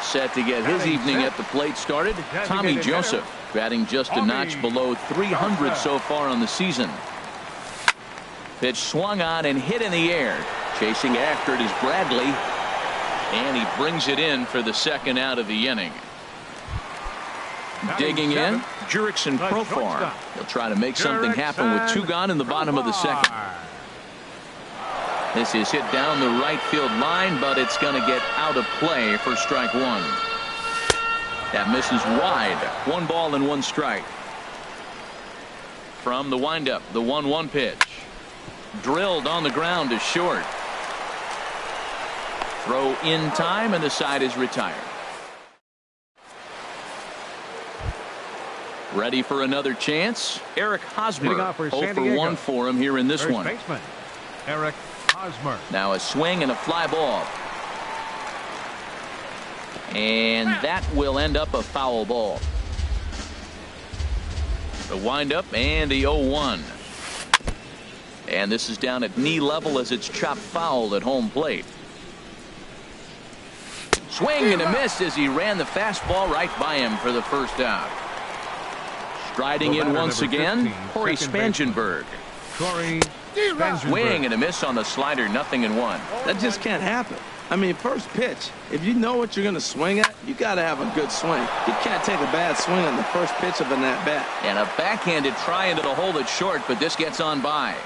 Speaker 1: Set to get his evening at the plate started. Tommy Joseph batting just a notch below 300 so far on the season. Pitch swung on and hit in the air. Chasing after it is Bradley. And he brings it in for the 2nd out of the inning. Digging in, Jurickson Profar. He'll try to make something happen with 2 gone in the bottom of the second. This is hit down the right field line, but it's going to get out of play for strike 1. That misses wide. 1 ball and 1 strike. From the windup, the 1-1 pitch. Drilled on the ground to short. Throw in time, and the side is retired. Ready for another chance. Eric Hosmer 0 for 1 for him here in this one.
Speaker 3: Baseman, Eric Hosmer.
Speaker 1: Now a swing and a fly ball. And that will end up a foul ball. The windup and the 0-1. And this is down at knee level as it's chopped foul at home plate. Swing and a miss as he ran the fastball right by him for the 1st out. Striding in once again, Corey Spangenberg.
Speaker 3: Swing
Speaker 1: and a miss on the slider, 0-1.
Speaker 4: That just can't happen. I mean, first pitch, if you know what you're going to swing at, you got to have a good swing. You can't take a bad swing on the first pitch of an at-bat.
Speaker 1: And a backhanded try into the hole that's short, but this gets on by.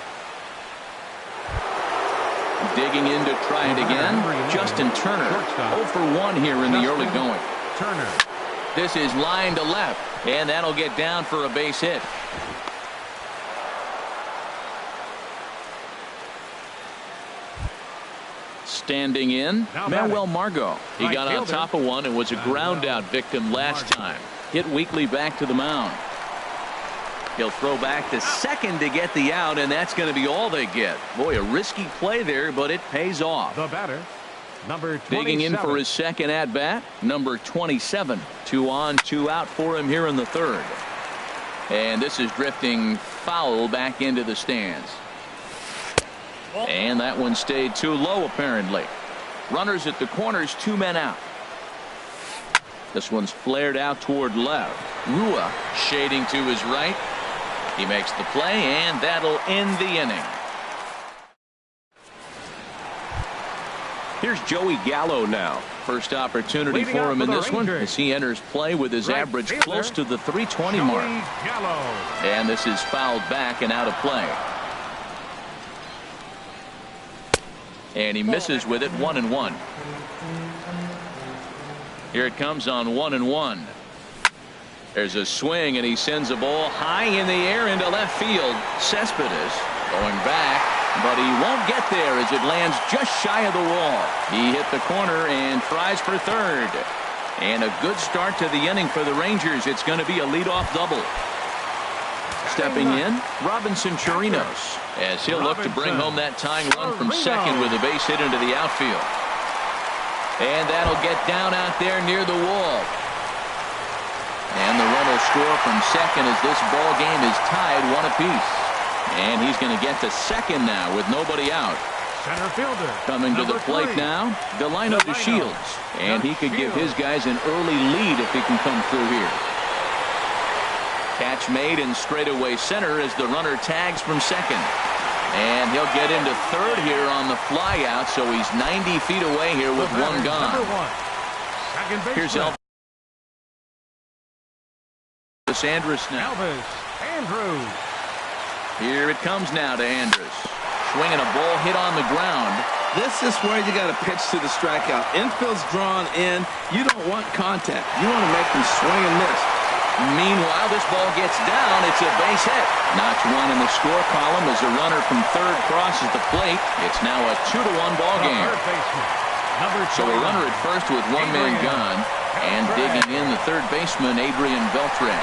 Speaker 1: Digging in to try it again, Justin Turner. 0 for 1 here in the early going.
Speaker 3: Turner.
Speaker 1: This is line to left, and that'll get down for a base hit. Standing in, Manuel Margot. He got on top of one and was a ground out victim last time. Hit weakly back to the mound. He'll throw back to second to get the out, and that's going to be all they get. Boy, a risky play there, but it pays off.
Speaker 3: The batter, number 27.
Speaker 1: Digging in for his second at bat, number 27. 2 on, 2 out for him here in the third. And this is drifting foul back into the stands. And that one stayed too low, apparently. Runners at the corners, 2 men out. This one's flared out toward left. Rua shading to his right. He makes the play, and that'll end the inning. Here's Joey Gallo now. First opportunity for him in this one as he enters play with his average close to the 320 mark. And this is fouled back and out of play. And he misses with it, 1-1. Here it comes on 1-1. There's a swing, and he sends a ball high in the air into left field. Cespedes going back, but he won't get there as it lands just shy of the wall. He hit the corner and tries for third. And a good start to the inning for the Rangers. It's going to be a leadoff double. Stepping in, Robinson Chirinos, as he'll look to bring home that tying run from second with a base hit into the outfield. And that'll get down out there near the wall. And the run will score from second as this ball game is tied 1 apiece. And he's going to get to second now with nobody out.
Speaker 3: Center fielder.
Speaker 1: Coming to the plate now, Delino DeShields. And he could give his guys an early lead if he can come through here. Catch made in straightaway center as the runner tags from second. And he'll get into third here on the fly out, so he's 90 feet away here with 1 gone. Here's Elvis Andrus now.
Speaker 3: Andrews.
Speaker 1: Here it comes now to Andrus. Swinging a ball hit on the ground.
Speaker 4: This is where you got to pitch to the strikeout. Infield's drawn in. You don't want contact. You want to make them swing and miss.
Speaker 1: Meanwhile, this ball gets down. It's a base hit. Notch 1 in the score column as a runner from third crosses the plate. It's now a 2-1 ball game. So a runner at first with 1 man gone, and digging in the third baseman, Adrian Beltre.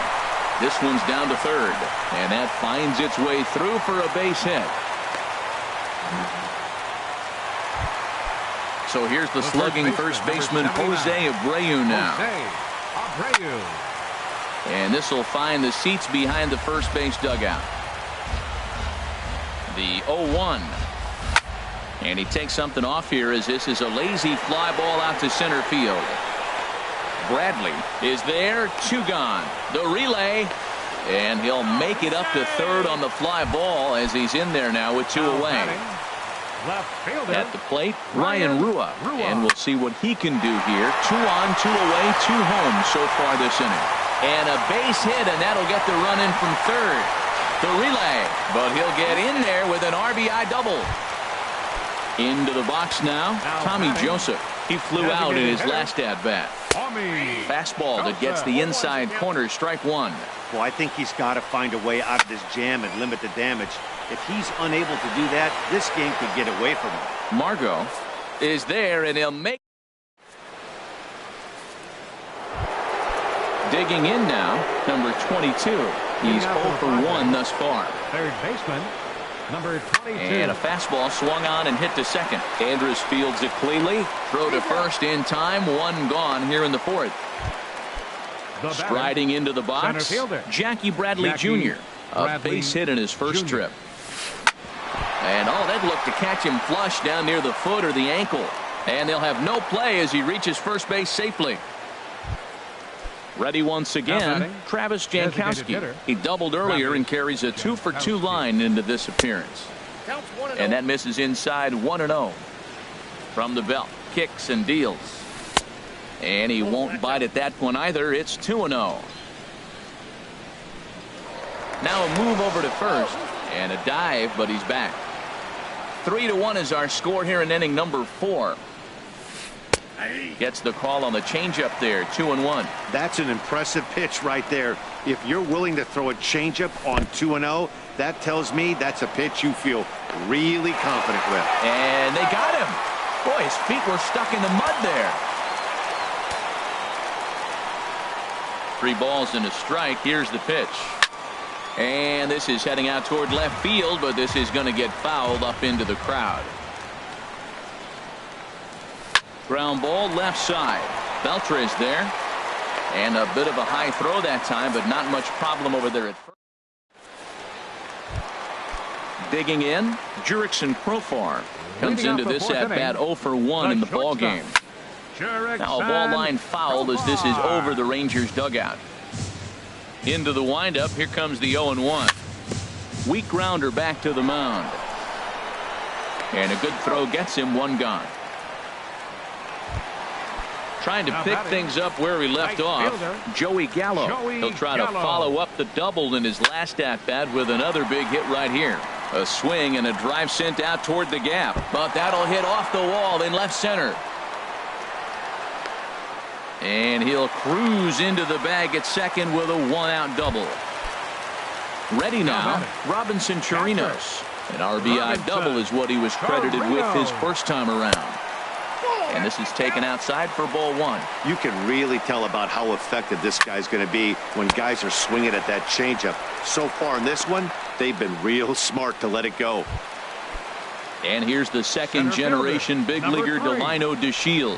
Speaker 1: This one's down to third, and that finds its way through for a base hit. So here's the slugging first baseman, Jose Abreu now. And this will find the seats behind the first base dugout. The 0-1. And he takes something off here as this is a lazy fly ball out to center field. Bradley is there, 2 gone. The relay, and he'll make it up to third on the fly ball as he's in there now with 2 away. At the plate, Ryan Rua. And we'll see what he can do here. 2 on, 2 away, 2 home so far this inning. And a base hit, and that'll get the run in from third. The relay, but he'll get in there with an RBI double. Into the box now, Tommy Joseph. He flew out in his last at-bat. Fastball that gets the inside corner, strike 1.
Speaker 2: Well, I think he's got to find a way out of this jam and limit the damage. If he's unable to do that, this game could get away from him.
Speaker 1: Margot is there, and he'll make. Digging in now, number 22. He's 0 for 1 thus far.
Speaker 3: Third baseman, number 22.
Speaker 1: And a fastball swung on and hit to second. Andrus fields it cleanly. Throw to first in time. 1 gone here in the fourth. Striding into the box, Jackie Bradley Jr. A base hit in his first trip. And they'd look to catch him flush down near the foot or the ankle. And they'll have no play as he reaches first base safely. Ready once again, Travis Jankowski. He doubled earlier and carries a 2 for 2 line into this appearance. And that misses inside 1-0. From the belt, kicks and deals. And he won't bite at that one either. It's 2-0. Now a move over to first and a dive, but he's back. 3-1 is our score here in inning number 4. Gets the call on the changeup there. 2-1.
Speaker 2: That's an impressive pitch right there. If you're willing to throw a changeup on 2-0, that tells me that's a pitch you feel really confident with.
Speaker 1: And they got him. Boy, his feet were stuck in the mud there. 3 balls and a strike. Here's the pitch. And this is heading out toward left field, but this is going to get fouled up into the crowd. Ground ball left side. Beltre's there. And a bit of a high throw that time, but not much problem over there at first. Digging in, Jurickson Profar comes into this at bat 0 for 1 in the ball game. Now a ball line fouled as this is over the Rangers dugout. Into the windup. Here comes the 0-1. Weak grounder back to the mound. And a good throw gets him 1 gone. Trying to pick things up where he left off. Joey Gallo. He'll try to follow up the double in his last at bat with another big hit right here. A swing and a drive sent out toward the gap, but that'll hit off the wall in left center. And he'll cruise into the bag at second with a 1-out double. Ready now, Robinson Chirinos. An RBI double is what he was credited with his first time around. And this is taken outside for ball 1.
Speaker 2: You can really tell about how effective this guy's going to be when guys are swinging at that changeup. So far in this one, they've been real smart to let it go.
Speaker 1: And here's the second generation big leaguer Delino DeShields.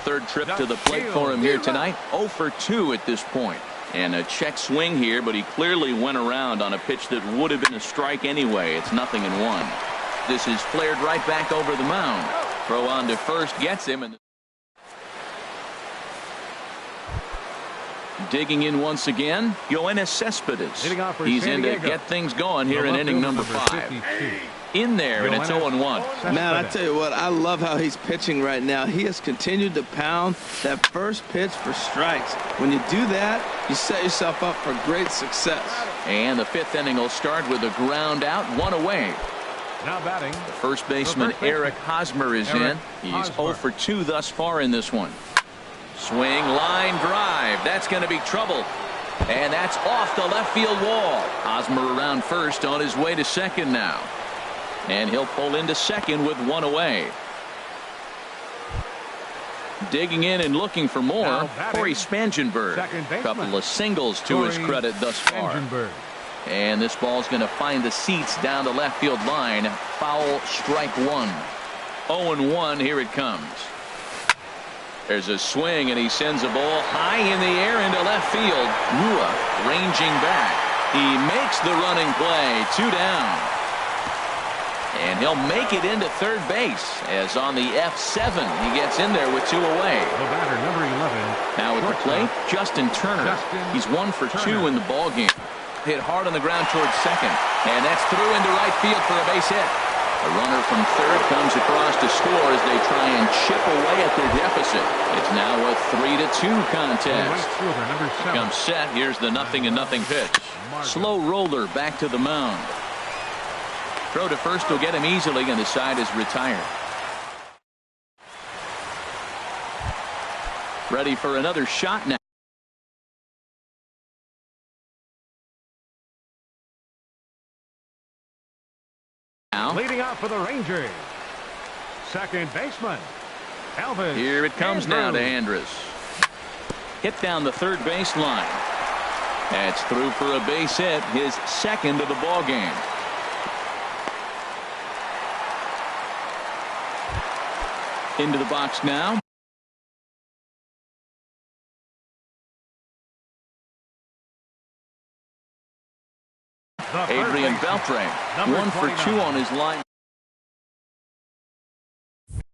Speaker 1: Third trip to the plate for him here tonight. 0 for 2 at this point. And a check swing here, but he clearly went around on a pitch that would have been a strike anyway. It's 0-1. This is flared right back over the mound. Throw on to first gets him. And digging in once again, Yoenis Cespedes. He's in to get things going here in inning number 5. In there, and it's 0-1.
Speaker 4: Man, I tell you what, I love how he's pitching right now. He has continued to pound that first pitch for strikes. When you do that, you set yourself up for great success.
Speaker 1: And the 5th inning will start with a ground out, 1 away.
Speaker 3: Now batting.
Speaker 1: The first baseman Eric Hosmer is in. He's 0 for 2 thus far in this one. Swing, line drive. That's going to be trouble. And that's off the left field wall. Hosmer around first on his way to second now. And he'll pull into second with 1 away. Digging in and looking for more, Corey Spangenberg. A couple of singles to his credit thus far. And this ball's going to find the seats down the left field line. Foul, strike 1. 0-1, here it comes. There's a swing, and he sends a ball high in the air into left field. Rua ranging back. He makes the running play. 2 down. And he'll make it into third base, as on the F7 he gets in there with 2 away.
Speaker 3: The batter, number 11.
Speaker 1: Now at the plate, Justin Turner. He's 1 for 2 in the ball game. Hit hard on the ground towards second, and that's through into right field for a base hit. A runner from third comes across to score as they try and chip away at their deficit. It's now a 3-2 contest. Comes set. Here's the 0-0 pitch. Slow roller back to the mound. Throw to first will get him easily, and the side is retired. Ready for another shot now.
Speaker 3: Leading off for the Rangers, second baseman Elvis.
Speaker 1: Here it comes now to Andrus. Hit down the third base line. That's through for a base hit, his second of the ball game. Into the box now. Adrian Beltre, 1 for 2 on his line.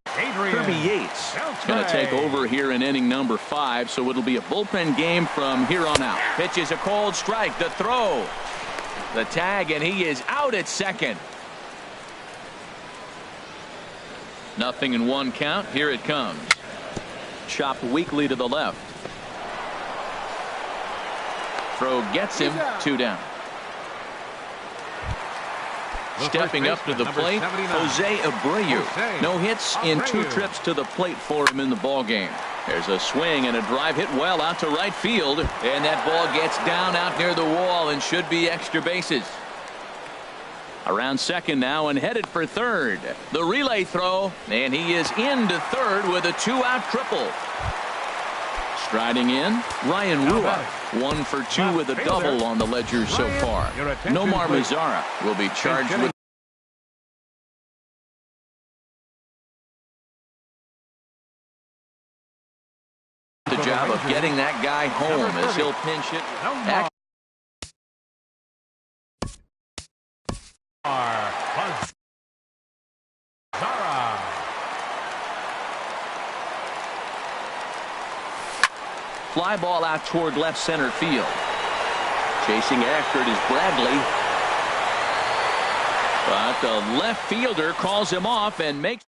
Speaker 1: Kirby Yates is going to take over here in inning number 5, so it'll be a bullpen game from here on out. Pitch is a cold strike. The throw, the tag, and he is out at second. 0-1 count. Here it comes. Chopped weakly to the left. Throw gets him. 2 down. Stepping up to the plate, Jose Abreu. No hits in 2 trips to the plate for him in the ball game. There's a swing and a drive hit well out to right field, and that ball gets down out near the wall and should be extra bases. Around second now and headed for third. The relay throw, and he is into third with a 2-out triple. Striding in, Ryan Rua. 1 for 2 with a double on the ledger so far. Nomar Mazara will be charged with the job of getting that guy home as he'll pinch it. Fly ball out toward left center field. Chasing after it is Bradley. But the left fielder calls him off and makes.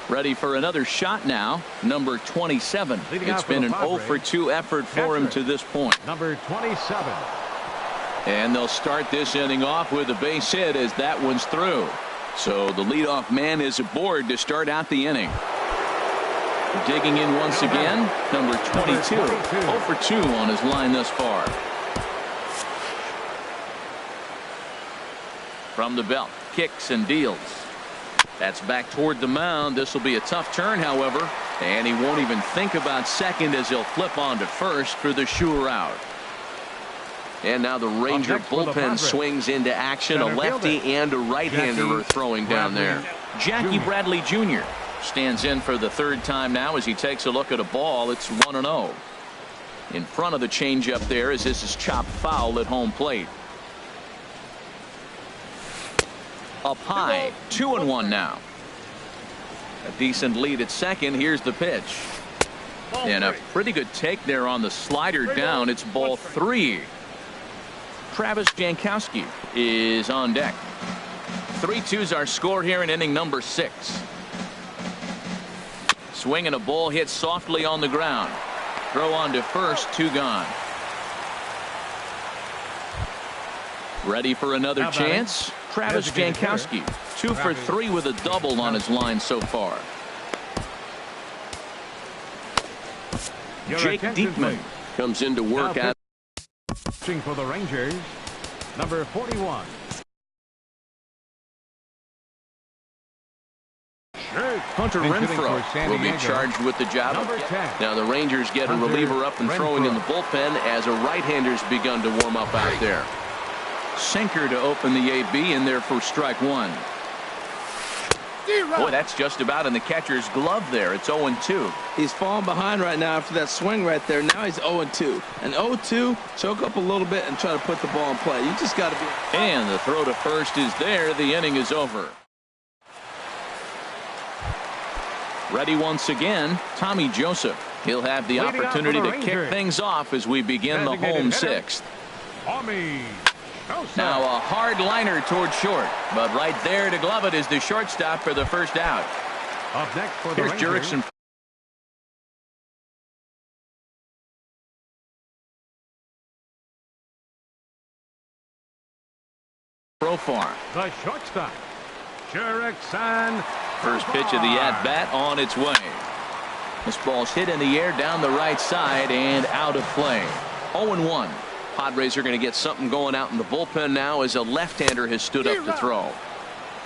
Speaker 1: Ready for another shot now. Number 27. It's been an 0 for 2 effort for him to this point.
Speaker 3: Number 27.
Speaker 1: And they'll start this inning off with a base hit as that one's through. So the leadoff man is aboard to start out the inning. Digging in once again, number 22. 0 for 2 on his line thus far. From the belt, kicks and deals. That's back toward the mound. This will be a tough turn, however, and he won't even think about second as he'll flip on to first for the sure out. And now the Ranger bullpen swings into action. A lefty and a right-hander are throwing down there. Jackie Bradley Jr. stands in for the 3rd time now as he takes a look at a ball. It's 1-0. In front of the changeup there as this is chopped foul at home plate. Up high, 2-1 now. A decent lead at second. Here's the pitch. And a pretty good take there on the slider down. It's ball 3. Travis Jankowski is on deck. 3-2's our score here in inning number 6. Swing and a ball hit softly on the ground. Throw on to first, 2 gone. Ready for another chance. Travis Jankowski, 2 for 3 with a double on his line so far. Jake Diekman comes into work out.
Speaker 3: Pitching for the Rangers, number 41.
Speaker 1: Hunter Renfroe will be charged with the job. Now the Rangers get a reliever up and throwing in the bullpen as a right-hander's begun to warm up out there. Sinker to open the AB in there for strike 1. Boy, that's just about in the catcher's glove there. It's 0-2.
Speaker 4: He's falling behind right now after that swing right there. Now he's 0-2. And 0-2, choke up a little bit and try to put the ball in play. You just got to be.
Speaker 1: And the throw to first is there. The inning is over. Ready once again, Tommy Joseph. He'll have the opportunity to kick things off as we begin the home 6th. Now a hard liner toward short, but right there to glove it is the shortstop for the first out.
Speaker 3: Up next for the
Speaker 1: Here's Jurickson. Profar.
Speaker 3: The shortstop, Jurickson.
Speaker 1: First pitch of the at-bat on its way. This ball's hit in the air down the right side and out of play. 0-1. Padres are going to get something going out in the bullpen now as a left-hander has stood up to throw.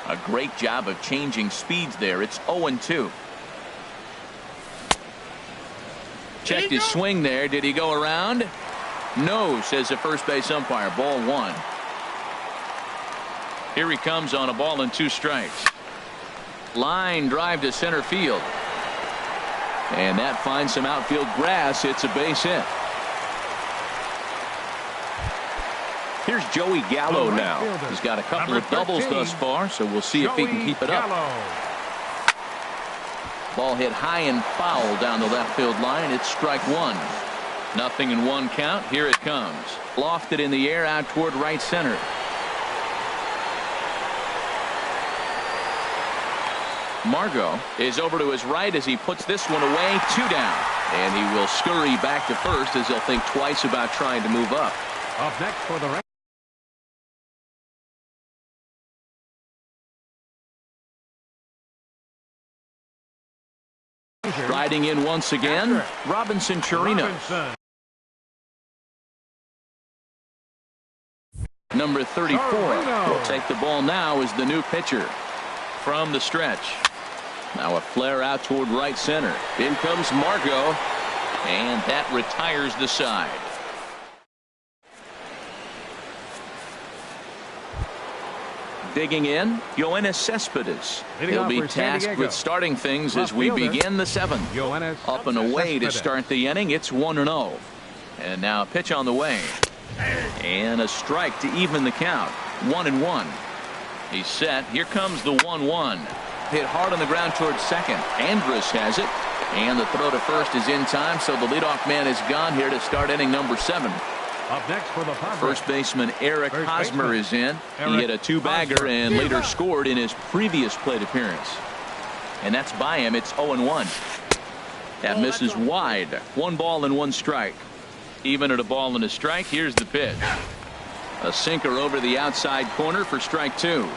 Speaker 1: A great job of changing speeds there. It's 0-2. Checked his swing there. Did he go around? No, says the first base umpire. Ball 1. Here he comes on a ball and 2 strikes. Line drive to center field. And that finds some outfield grass. It's a base hit. Here's Joey Gallo now. He's got a couple of doubles thus far, so we'll see if he can keep it up. Ball hit high and foul down the left field line. It's strike 1. 0-1 count. Here it comes. Lofted in the air out toward right center. Margot is over to his right as he puts this one away. 2 down. And he will scurry back to first as he'll think twice about trying to move up.
Speaker 3: Up next for the
Speaker 1: Riding in once again, Robinson Chirinos. Number 34 will take the ball now as the new pitcher from the stretch. Now a flare out toward right center. In comes Margot, and that retires the side. Digging in, Yoenis Cespedes. He'll be tasked with starting things as we begin the 7th. Up and away to start the inning. It's 1-0. And now a pitch on the way. And a strike to even the count. 1-1. He's set. Here comes the 1-1. Hit hard on the ground towards second. Andrus has it. And the throw to first is in time, so the leadoff man is gone here to start inning number 7.
Speaker 3: Up next for the
Speaker 1: first baseman Eric Hosmer is in. He hit a 2-bagger and later scored in his previous plate appearance. And that's by him. It's 0-1. That misses wide. 1 ball and 1 strike. Even at a ball and a strike. Here's the pitch. A sinker over the outside corner for strike 2.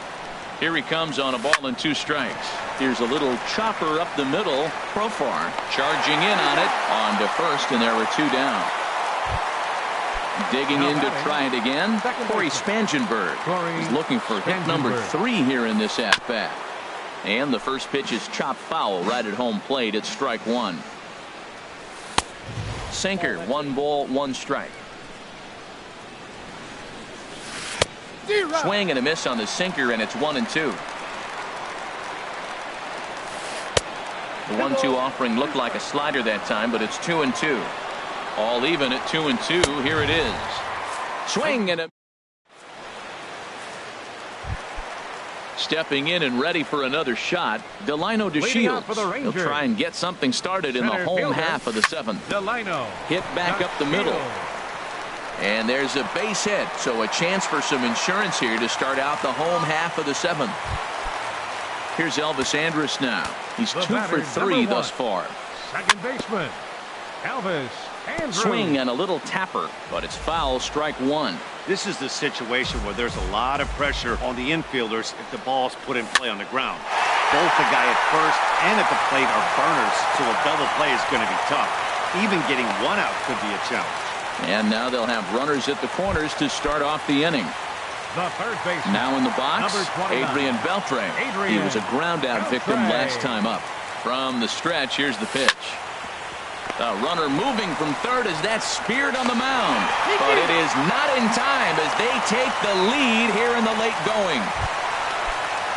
Speaker 1: Here he comes on a ball and 2 strikes. Here's a little chopper up the middle. Profar charging in on it. On to first, and there were 2 down. Digging in to try it again. Corey Spangenberg is looking for hit number 3 here in this at-bat. And the first pitch is chopped foul right at home plate. It's strike 1. Sinker, 1 ball, 1 strike. Swing and a miss on the sinker, and it's 1-2. The 1-2 offering looked like a slider that time, but it's 2-2. All even at 2-2. Here it is. Swing and a stepping in and ready for another shot. Delino DeShields. He'll try and get something started in the home half of the 7th. Hit back up the middle. And there's a base hit, so a chance for some insurance here to start out the home half of the 7th. Here's Elvis Andrus now. He's 2 for 3 thus far.
Speaker 3: Second baseman Elvis Andrus.
Speaker 1: Swing and a little tapper, but it's foul. Strike 1.
Speaker 2: This is the situation where there's a lot of pressure on the infielders if the ball's put in play on the ground. Both the guy at first and at the plate are burners, so a double play is going to be tough. Even getting 1 out could be a challenge.
Speaker 1: And now they'll have runners at the corners to start off the inning.
Speaker 3: The third baseman.
Speaker 1: Now in the box, Adrian Beltre. He was a ground out victim last time up. From the stretch, here's the pitch. The runner moving from third as that's speared on the mound. But it is not in time as they take the lead here in the late going.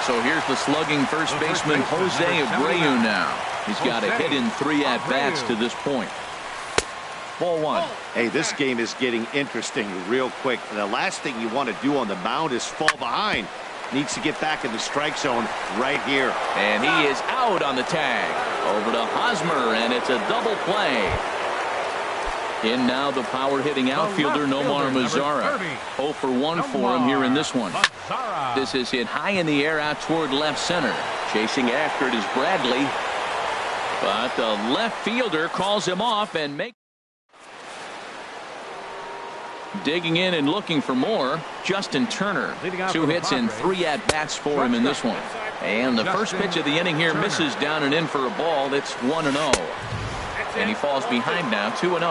Speaker 1: So here's the slugging first baseman Jose Abreu now. He's got a hit in 3 at-bats to this point. Ball 1.
Speaker 2: Hey, this game is getting interesting real quick. The last thing you want to do on the mound is fall behind. Needs to get back in the strike zone right here.
Speaker 1: And he is out on the tag. Over to Hosmer, and it's a double play. In now the power-hitting outfielder Nomar Mazara. 0 for 1 for him here in this one. This is hit high in the air out toward left center. Chasing after it is Bradley. But the left fielder calls him off and makes. Digging in and looking for more, Justin Turner. 2 hits and 3 at-bats for him in this one. And the first pitch of the inning here misses down and in for a ball. It's 1-0. And he falls behind now, 2-0.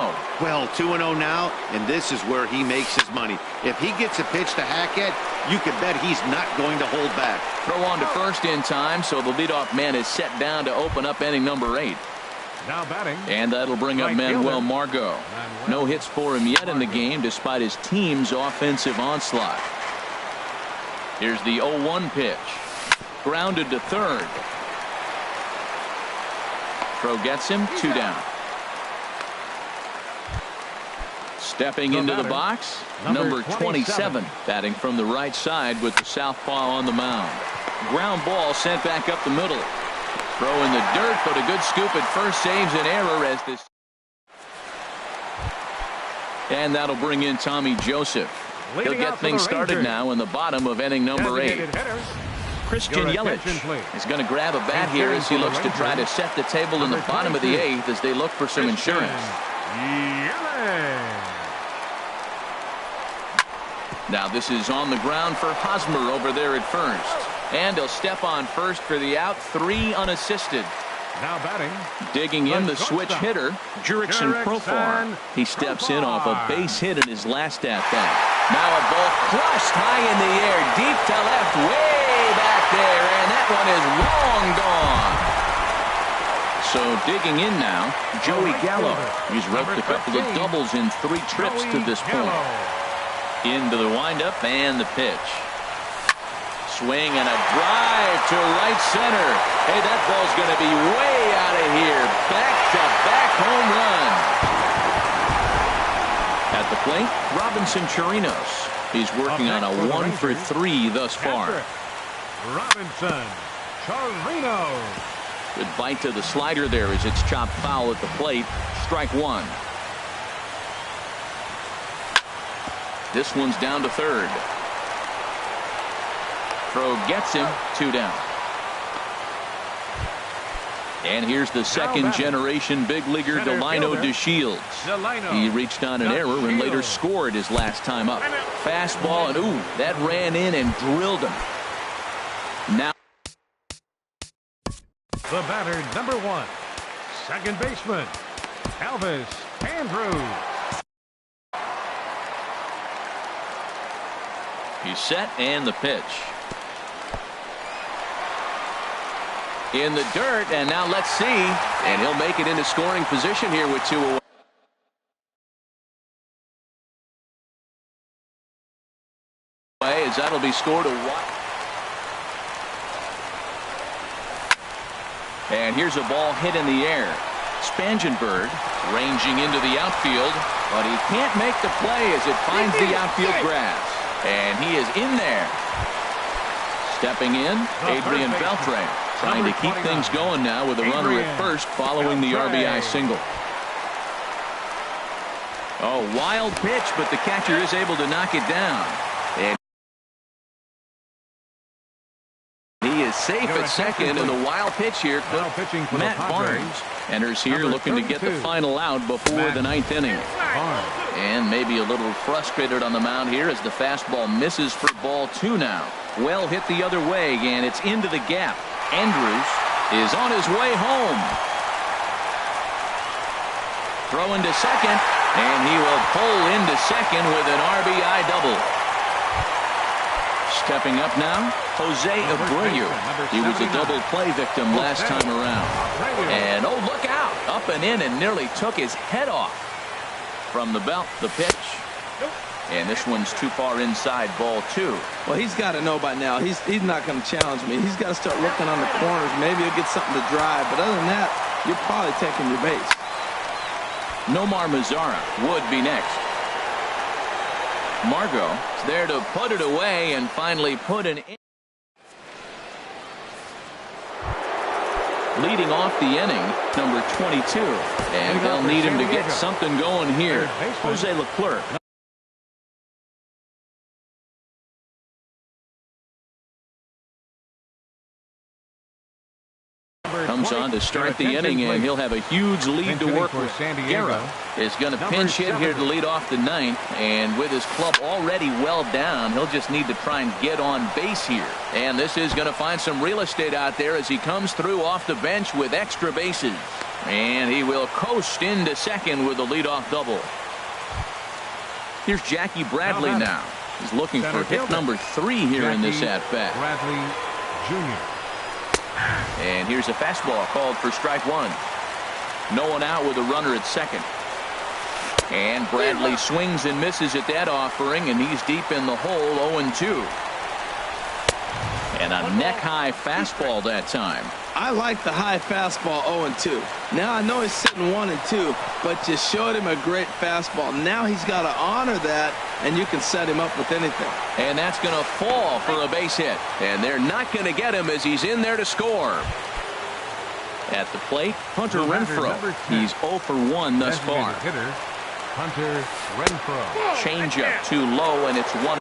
Speaker 2: Well, 2-0 now, and this is where he makes his money. If he gets a pitch to hack at, you can bet he's not going to hold back.
Speaker 1: Throw on to first in time, so the leadoff man is set down to open up inning number 8.
Speaker 3: Now batting.
Speaker 1: And that'll bring up Manuel Margot. No hits for him yet in the game despite his team's offensive onslaught. Here's the 0-1 pitch. Grounded to third. Throw gets him, 2 down. Stepping into the box, number 27, batting from the right side with the southpaw on the mound. Ground ball sent back up the middle. Throw in the dirt, but a good scoop at first saves an error as this. And that'll bring in Tommy Joseph. He'll get things started now in the bottom of inning number 8. Christian Yelich is going to grab a bat here as he looks to try to set the table in the bottom of the 8th as they look for some insurance. Now this is on the ground for Hosmer over there at first. And he'll step on first for the out, 3 unassisted.
Speaker 3: Now batting.
Speaker 1: Digging in the switch hitter, Jurickson Profar. He steps in off a base hit in his last at-bat. Now a ball crushed high in the air, deep to left, way back there, and that one is long gone. So digging in now, Joey Gallo. He's roped a couple of doubles in 3 trips to this point. Into the windup and the pitch. Swing and a drive to right center. Hey, that ball's going to be way out of here. Back-to-back home run. At the plate, Robinson Chirinos. He's working on a 1 for 3 thus far.
Speaker 3: Robinson Chirinos.
Speaker 1: Good bite to the slider there as it's chopped foul at the plate. Strike 1. This one's down to third. Throw gets him, 2 down. And here's the second generation big leaguer Delino DeShields. He reached on an error and later scored his last time up. Fastball and ooh, that ran in and drilled him. Now
Speaker 3: The batter, number 1, second baseman, Elvis Andrus.
Speaker 1: he's set and the pitch. In the dirt, and now let's see. And he'll make it into scoring position here with 2 away. As that'll be scored a wide. And here's a ball hit in the air. Spangenberg ranging into the outfield, but he can't make the play as it finds the outfield grass. And he is in there. Stepping in, Adrian Beltre. Trying to keep things going now with a runner at first following the RBI single. Oh, wild pitch, but the catcher is able to knock it down. And he is safe at second, and the wild pitch here. Matt Barnes enters here looking to get the final out before the 9th inning. And maybe a little frustrated on the mound here as the fastball misses for ball 2 now. Well hit the other way, and it's into the gap. Andrus is on his way home. Throw into second, and he will pull into second with an RBI double. Stepping up now, Jose Abreu. He was a double play victim last time around. And oh, look out! Up and in and nearly took his head off. From the belt, the pitch. And this one's too far inside, ball 2.
Speaker 4: Well, he's got to know by now. He's not going to challenge me. He's got to start looking on the corners. Maybe he'll get something to drive. But other than that, you're probably taking your base.
Speaker 1: Nomar Mazara would be next. Margot is there to put it away and finally put an in. Leading off the inning, number 22. And they'll need him to get something going here. Jose Leclerc. Comes on to start the inning, and he'll have a huge lead to work with. Guerra is going to pinch hit here to lead off the 9th, and with his club already well down, he'll just need to try and get on base here. And this is going to find some real estate out there as he comes through off the bench with extra bases. And he will coast into second with a leadoff double. Here's Jackie Bradley now. He's looking for hit number 3 here in this at-bat.
Speaker 3: Bradley Jr.
Speaker 1: And here's a fastball called for strike 1. No one out with a runner at second. And Bradley swings and misses at that offering, and he's deep in the hole, 0-2. And a neck-high fastball that time.
Speaker 4: I like the high fastball 0-2. Now I know he's sitting 1-2, but you showed him a great fastball. Now he's got to honor that, and you can set him up with anything.
Speaker 1: And that's going to fall for a base hit. And they're not going to get him as he's in there to score. At the plate, Hunter Renfroe. He's 0 for 1 thus far.
Speaker 3: Hitter, Hunter Renfroe.
Speaker 1: Changeup too low, and it's 1.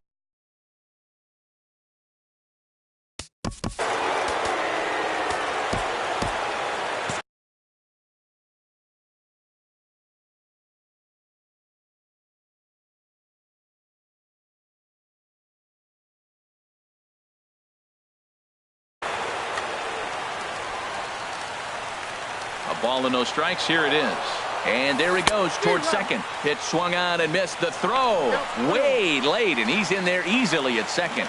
Speaker 1: Ball and no strikes. Here it is. And there he goes towards second. Pitch swung on and missed. The throw way late, and he's in there easily at second.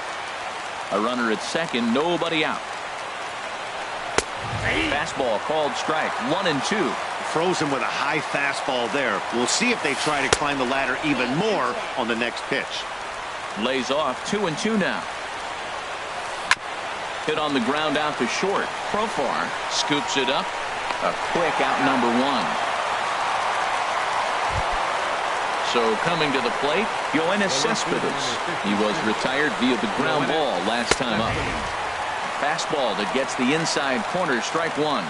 Speaker 1: A runner at second, nobody out. Fastball called strike. 1-2.
Speaker 2: Froze him with a high fastball there. We'll see if they try to climb the ladder even more on the next pitch.
Speaker 1: Lays off. 2-2 now. Hit on the ground out to short. Profar scoops it up. A quick out, number 1. So coming to the plate, Yoenis Cespedes. He was retired via the ground ball last time up. Fastball that gets the inside corner, strike 1.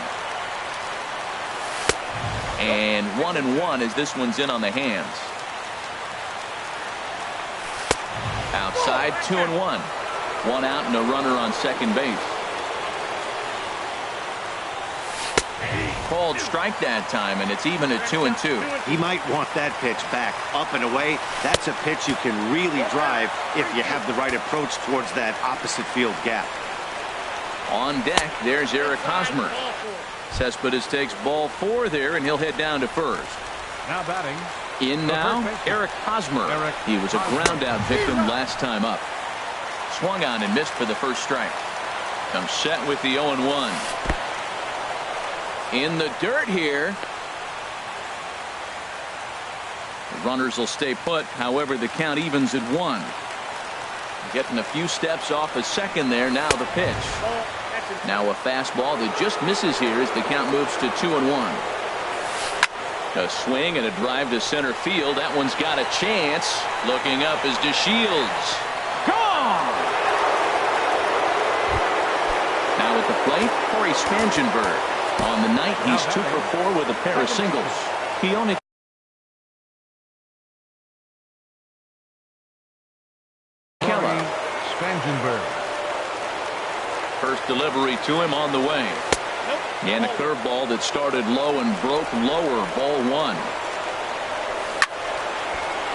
Speaker 1: And 1-1 as this one's in on the hands. Outside, 2-1. 1 out and a runner on second base. Called strike that time, and it's even at 2-2.
Speaker 2: He might want that pitch back, up and away. That's a pitch you can really drive if you have the right approach towards that opposite field gap.
Speaker 1: On deck, there's Eric Hosmer. Cespedes takes ball 4 there, and he'll head down to first.
Speaker 3: Now batting.
Speaker 1: In now, Eric Hosmer. He was a ground-out victim last time up. Swung on and missed for the first strike. Comes set with the 0-1. In the dirt here. The runners will stay put. However, the count evens at 1. Getting a few steps off a second there. Now the pitch. Now a fastball that just misses here as the count moves to 2-1. A swing and a drive to center field. That one's got a chance. Looking up is DeShields. Gone! Now at the plate, Corey Spangenberg. On the night, he's 2 for 4 with a pair of singles. He only
Speaker 3: Spangenberg.
Speaker 1: First delivery to him on the way. And a curveball that started low and broke lower. Ball 1.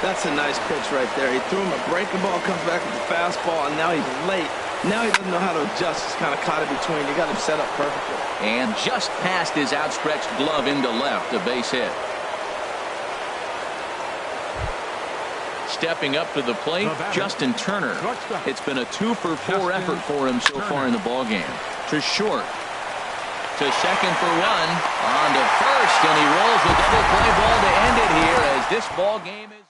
Speaker 4: That's a nice pitch right there. He threw him a breaking ball, comes back with the fastball, and now he's late. Now he doesn't know how to adjust. He's kind of caught in between. You got him set up perfectly.
Speaker 1: And just past his outstretched glove into left, a base hit. Stepping up to the plate, Justin Turner. It's been a 2 for 4 effort for him so far in the ballgame. To short. To second for 1. On to first, and he rolls a double play ball to end it here as this ball game is